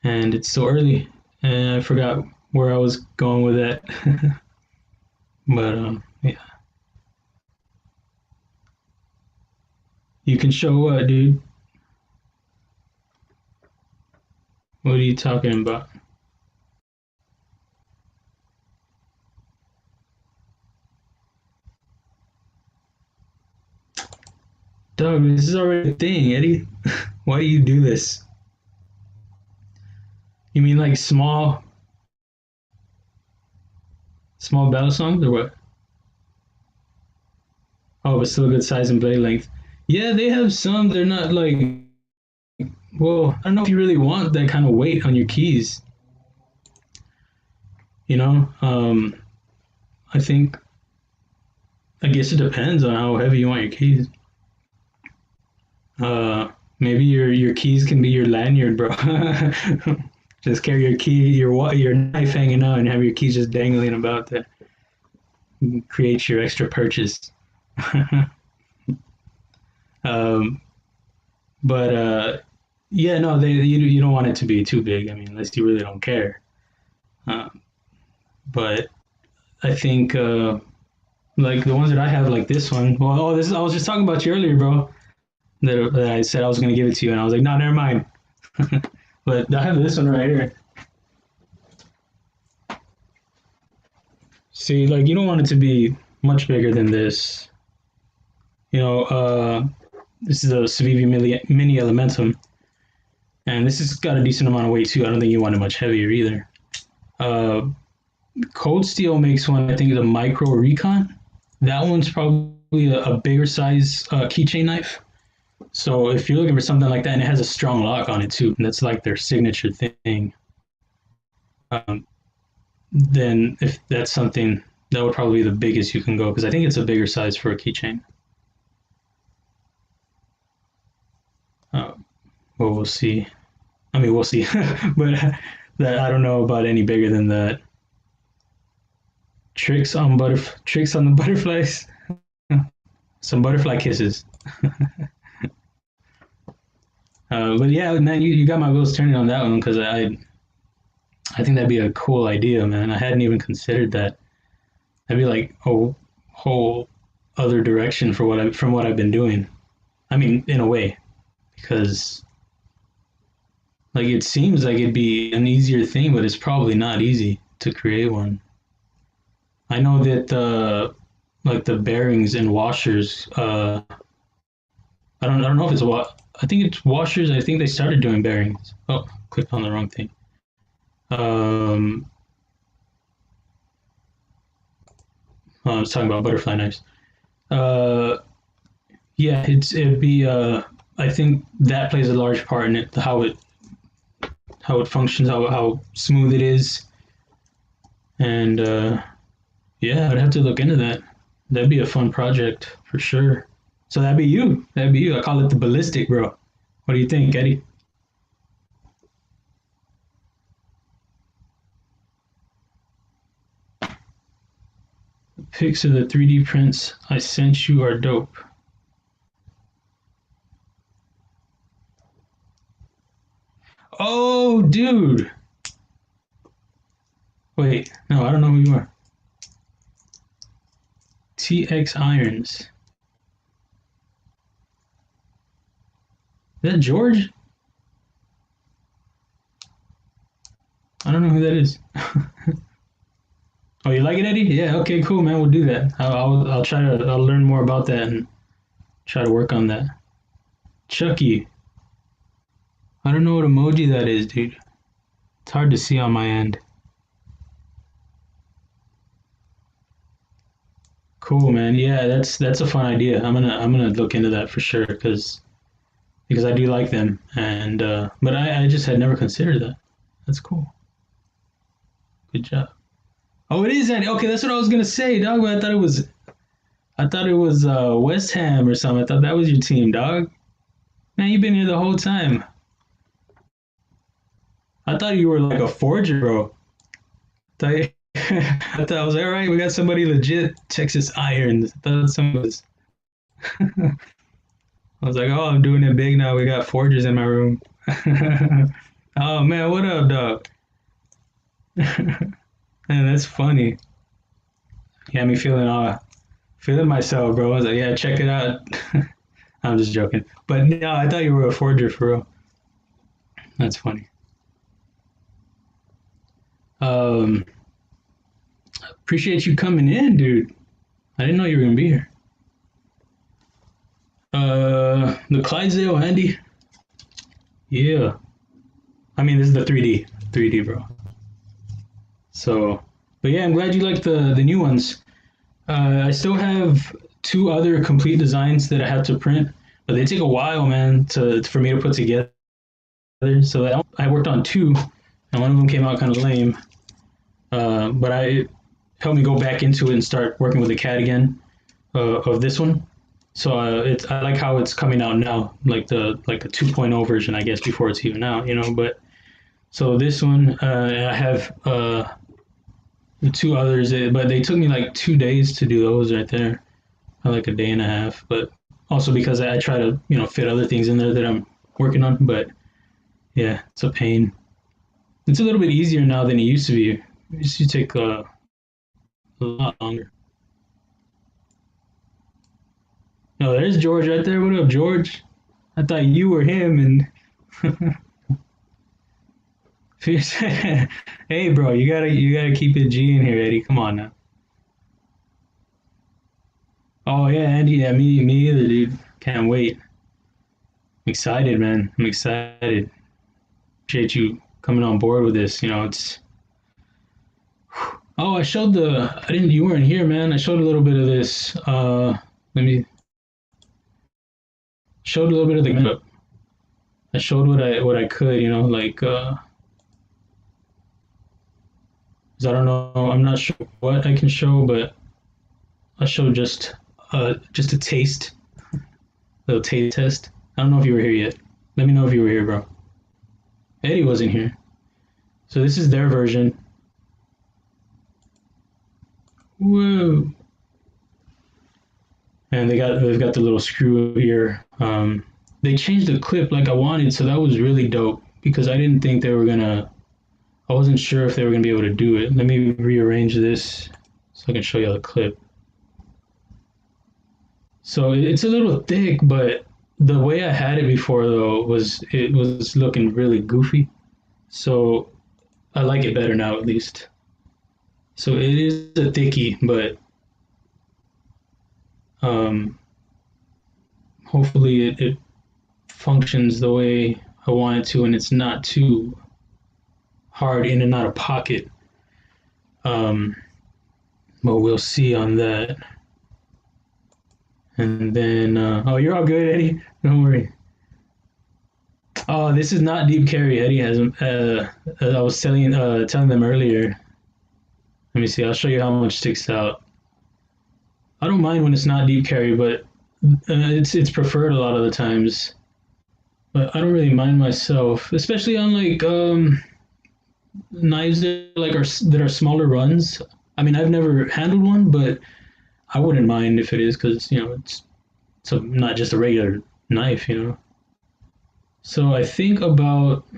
and it's still early, and I forgot where I was going with that. But yeah, You can show what, dude? What are you talking about? Dog, this is already a thing, Eddie. Why do you do this? You mean like small battle songs or what? Oh, but still good size and blade length. Yeah, they have some. They're not like, well, I don't know if you really want that kind of weight on your keys. You know, I think, I guess it depends on how heavy you want your keys. Maybe your keys can be your lanyard, bro. Just carry your key, your knife hanging out, and have your keys just dangling about to create your extra purchase. um, but yeah, no, you don't want it to be too big. I mean, unless you really don't care. Uh, but I think like the ones that I have, like this one. Well, oh, this I was just talking about you earlier, bro. That I said I was gonna give it to you, and I was like, no, never mind. But I have this one right here. See, like you don't want it to be much bigger than this. You know, this is a Civivi Mini Elementum, and this has got a decent amount of weight too. I don't think you want it much heavier either. Uh, Cold Steel makes one. I think is a Micro Recon. That one's probably a bigger size keychain knife. So if you're looking for something like that, and it has a strong lock on it too, and that's like their signature thing, um, then if that's something that would probably be the biggest you can go because I think it's a bigger size for a keychain. Uh, well, we'll see. I mean, we'll see, but that I don't know about any bigger than that. Tricks on the butterflies. Some butterfly kisses. But yeah, man, you got my wheels turning on that one because I think that'd be a cool idea, man. I hadn't even considered that. That'd be like a whole other direction for from what I've been doing. I mean, in a way, because like it seems like it'd be an easier thing, but it's probably not easy to create one. I know that like the bearings and washers. I don't know if it's what. I think it's washers. I think they started doing bearings. Oh, clicked on the wrong thing. Um, I was talking about butterfly knives. Uh, yeah, it'd be. I think that plays a large part in it. How it functions, how smooth it is, and yeah, I'd have to look into that. That'd be a fun project for sure. So that'd be you. That'd be you. I call it the ballistic, bro. What do you think, Eddie? Pics of the 3D prints I sent you are dope. Oh, dude. Wait, no, I don't know who you are. TX Irons. Is that George? I don't know who that is. Oh, you like it, Eddie? Yeah. Okay. Cool, man. We'll do that. I'll try to. I'll learn more about that and try to work on that. Chucky. I don't know what emoji that is, dude. It's hard to see on my end. Cool, man. Yeah, that's a fun idea. I'm gonna look into that for sure because I do like them and but I just had never considered that. That's cool. Good job. Oh, it is Andy. Okay, that's what I was gonna say, dog. But I thought it was West Ham or something. I thought that was your team, dog. Man, you've been here the whole time. I thought you were like a forger, bro. I thought I was like, all right. We got somebody legit. Texas Irons. I thought someone was. I was like, oh, I'm doing it big now. We got forgers in my room. Oh man, what up, dog? Man, that's funny. You had me feeling feeling myself, bro. I was like, yeah, check it out. I'm just joking. But no, I thought you were a forger for real. That's funny. Um, appreciate you coming in, dude. I didn't know you were gonna be here. The Clydesdale, Andy. Yeah. I mean, this is the 3D, bro. So, but yeah, I'm glad you like the new ones. I still have two other complete designs that I have to print, but they take a while, man, to for me to put together. So I worked on two, and one of them came out kind of lame. But I helped me go back into it and start working with the CAD again of this one. So it's I like how it's coming out now, like a 2.0 version, I guess, before it's even out, you know. But so this one, I have the two others, but they took me like 2 days to do those right there, like a day and a half. But also because I try to fit other things in there that I'm working on. But yeah, it's a pain. It's a little bit easier now than it used to be. It used to take a lot longer. No, there's George right there. What up, George? I thought you were him. And hey, bro, you gotta keep it G in here, Eddie. Come on now. Oh yeah, Andy. Yeah, me either, dude. Can't wait. I'm excited, man. I'm excited. Appreciate you coming on board with this. It's. Oh, I showed the. I didn't. You weren't here, man. I showed a little bit of this. Let me. Showed a little bit of the. I showed what I could. Like. 'Cause I don't know. I'm not sure what I can show, but I showed just a taste, little taste test. I don't know if you were here yet. Let me know if you were here, bro. Eddie wasn't here. So this is their version. Whoa. And they've got the little screw here. They changed the clip like I wanted, so that was really dope because I didn't think they were gonna. I wasn't sure if they were gonna be able to do it. Let me rearrange this so I can show you the clip. So it's a little thick, but the way I had it before though it was looking really goofy. So I like it better now at least. So it is a thickie, but um, hopefully it functions the way I want it to, and it's not too hard in and out of pocket. Um, but we'll see on that. And then, oh, you're all good, Eddie. Don't worry. Oh, this is not deep carry. Eddie has. As I was telling them earlier. Let me see. I'll show you how much sticks out. I don't mind when it's not deep carry, but it's preferred a lot of the times. But I don't really mind myself, especially on like knives that are smaller runs. I mean, I've never handled one, but I wouldn't mind if it is because it's not just a regular knife. So I think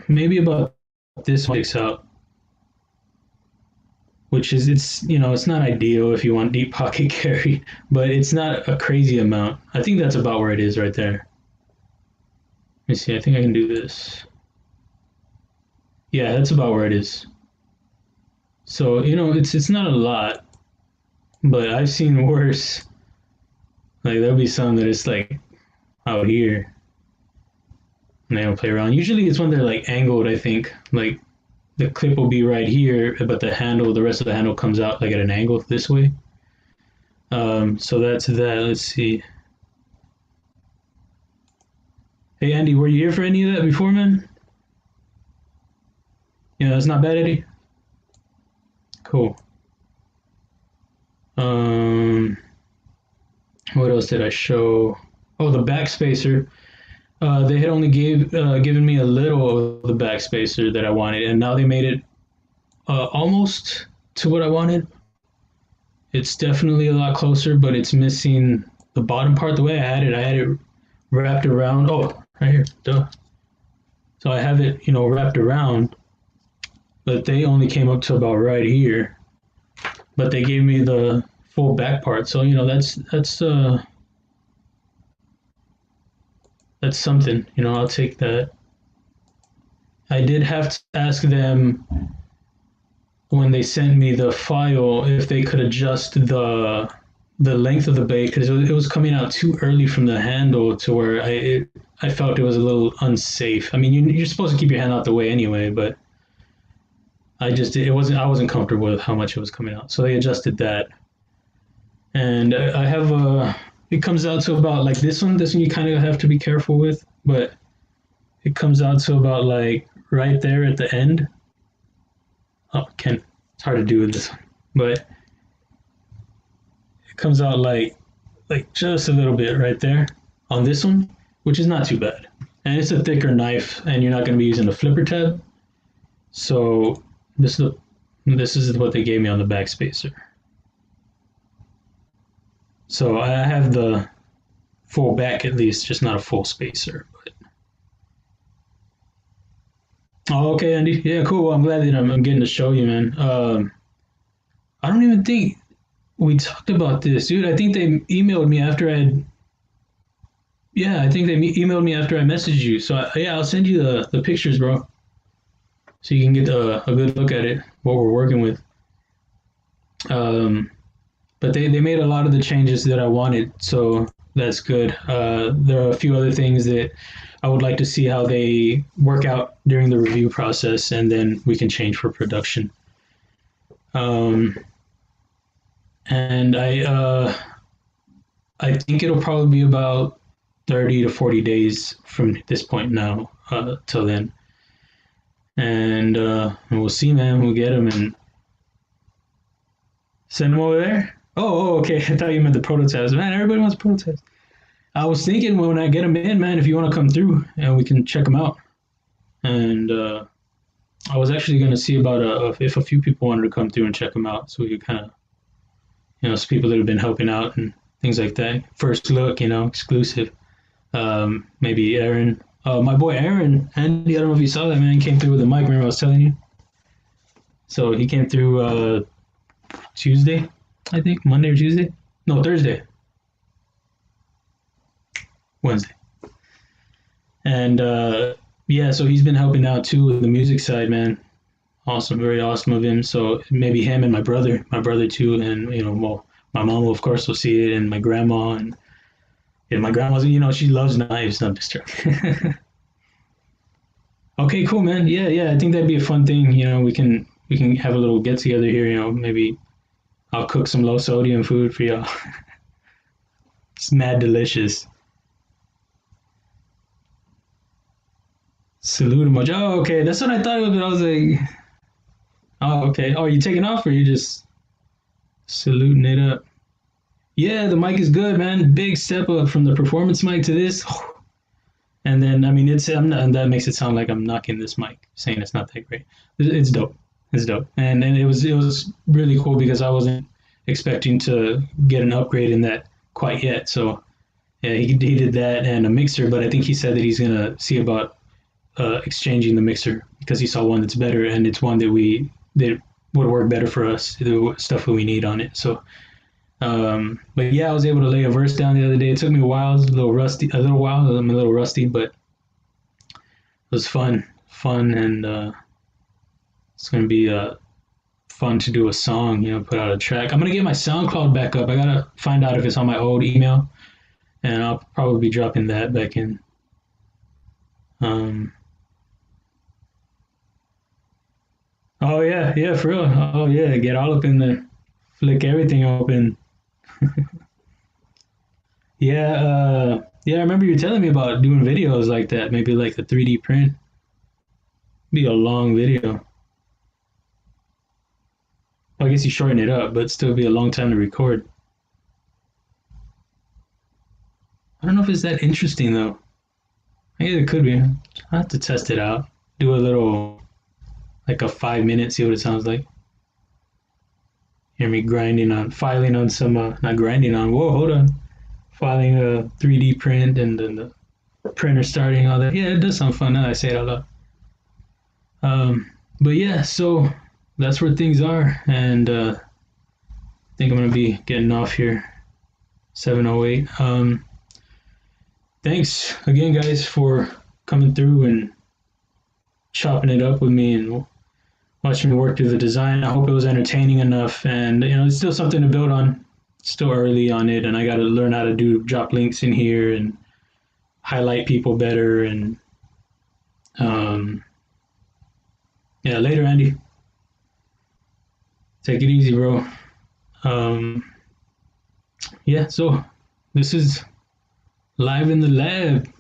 maybe about this one sticks out, which is it's not ideal if you want deep pocket carry, but it's not a crazy amount. I think that's about where it is right there. Let me see. I think I can do this. Yeah, that's about where it is. So it's not a lot, but I've seen worse. Like there'll be some that it's like out here, and they don't play around. Usually it's when they're like angled. I think like the clip will be right here, but the rest of the handle comes out like at an angle this way. So that's that. Let's see. Hey Andy, were you here for any of that before, man? Yeah, that's not bad, Eddie. Cool. Um, what else did I show? Oh, the backspacer. They had only given me a little of the backspacer that I wanted, and now they made it almost to what I wanted. It's definitely a lot closer, but it's missing the bottom part. The way I had it wrapped around. Oh, right here, duh. So I have it, wrapped around, but they only came up to about right here. But they gave me the full back part, so that's That's something. I'll take that. I did have to ask them when they sent me the file if they could adjust the length of the bait because it was coming out too early from the handle to where I felt it was a little unsafe. I mean, you're supposed to keep your hand out the way anyway, but I wasn't comfortable with how much it was coming out, so they adjusted that. And I have it comes out to about like this one. This one you kind of have to be careful with, but it comes out to about like right there at the end. Oh, Ken, it's hard to do with this one, but it comes out like just a little bit right there on this one, which is not too bad. And it's a thicker knife, and you're not going to be using a flipper tab. So this is what they gave me on the back spacer. So I have the full back at least, just not a full spacer. But oh, okay, Andy. Yeah, cool. Well, I'm glad that I'm getting to show you, man. I don't even think we talked about this, dude. I think they emailed me after I. Yeah, I think they emailed me after I messaged you. So yeah, I'll send you the pictures, bro, so you can get a good look at it, what we're working with. But they made a lot of the changes that I wanted, so that's good. There are a few other things that I would like to see how they work out during the review process, and then we can change for production. Um, and I think it'll probably be about 30 to 40 days from this point now till then. And we'll see, man. We'll get them and send them over there. Oh, okay. I thought you meant the prototypes. Man, everybody wants prototypes. I was thinking when I get them in, man, if you want to come through and we can check them out. And I was actually going to see about if a few people wanted to come through and check them out, so we could kind of, some people that have been helping out and things like that. First look, exclusive. Maybe Aaron, my boy Aaron, Andy. I don't know if you saw that, man. Came through with the mic. Remember I was telling you. So he came through Tuesday, I think, Monday or Tuesday. No, Thursday. Wednesday. And yeah, so he's been helping out too with the music side, man. Awesome, very awesome of him. So maybe him and my brother too, and well, my mom will of course will see it, and my grandma, and yeah, my grandma's, she loves knives. I'm just joking. Okay, cool, man. Yeah, yeah, I think that'd be a fun thing. We can have a little get together here. Maybe I'll cook some low sodium food for y'all. It's mad delicious. Salute emoji. Oh, okay. That's what I thought it was, but I was like, oh, okay. Oh, are you taking off or you just saluting it up? Yeah, the mic is good, man. Big step up from the performance mic to this. And then, I mean, that makes it sound like I'm knocking this mic, saying it's not that great. It's dope. It's dope. And it was really cool because I wasn't expecting to get an upgrade in that quite yet. So yeah, he did that and a mixer, but I think he said that he's gonna see about exchanging the mixer because he saw one that's better and it's one that would work better for us, the stuff that we need on it. So, but yeah, I was able to lay a verse down the other day. It took me a while. It was a little rusty, I'm a little rusty, but it was fun, and it's gonna be fun to do a song. Put out a track. I'm gonna get my SoundCloud back up. I gotta find out if it's on my old email, and I'll probably be dropping that back in. Um, Oh yeah, yeah, for real. Oh yeah, get all up in there, flick everything open. Yeah, yeah. I remember you telling me about doing videos like that. Maybe like a 3D print. Be a long video. Well, I guess you shorten it up, but still be a long time to record. I don't know if it's that interesting though. I guess it could be. I have to test it out. Do a little, like a 5 minute, see what it sounds like. Hear me filing on some, not grinding on. Whoa, hold on. Filing a 3D print and then the printer starting, all that. Yeah, it does sound fun now that I say it out loud. But yeah, so that's where things are, and I think I'm gonna be getting off here. 7:08. thanks again, guys, for coming through and chopping it up with me and watching me work through the design. I hope it was entertaining enough, and it's still something to build on. Still early on it, and I got to learn how to drop links in here and highlight people better. And um, yeah, later, Andy. Take it easy, bro. Um, yeah, so this is live in the lab.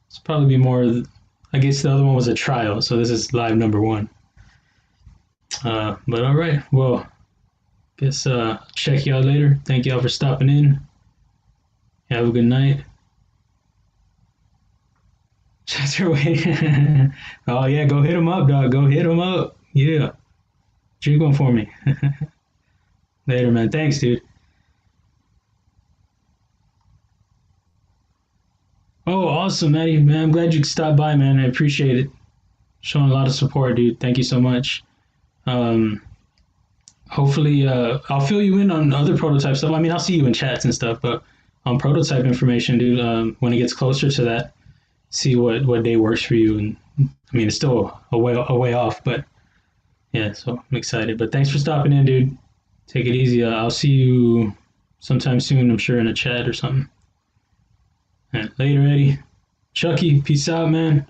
It's probably be more. I guess the other one was a trial, so this is live number one. But all right, well, guess check y'all later. Thank y'all for stopping in. Have a good night. Oh yeah, go hit him up, dog. Go hit him up. Yeah, drink one for me. Later, man. Thanks, dude. Oh, awesome, Maddie. Man, I'm glad you could stop by, man. I appreciate it. Showing a lot of support, dude. Thank you so much. Um, hopefully, I'll fill you in on other prototype stuff. I mean, I'll see you in chats and stuff, but on prototype information, dude, when it gets closer to that, see what day works for you. And I mean, it's still a way off, but yeah, so I'm excited. But thanks for stopping in, dude. Take it easy. I'll see you sometime soon, I'm sure, in a chat or something. Yeah, later, Eddie. Chucky, peace out, man.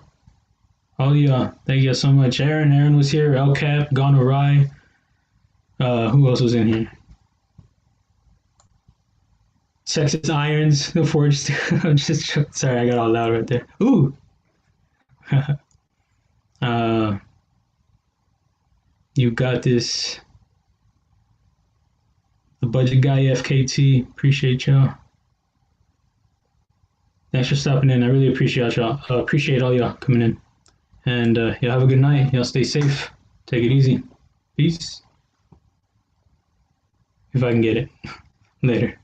All y'all, thank you so much. Aaron was here. El Cap, Gone Awry. Who else was in here? Texas Irons, the Forged. I'm just sorry, I got all loud right there. Ooh. uh, you got this. The budget guy, FKT. Appreciate y'all. Thanks for stopping in. I really appreciate y'all. Appreciate all y'all coming in. And y'all have a good night. Y'all stay safe. Take it easy. Peace. If I can get it. Later.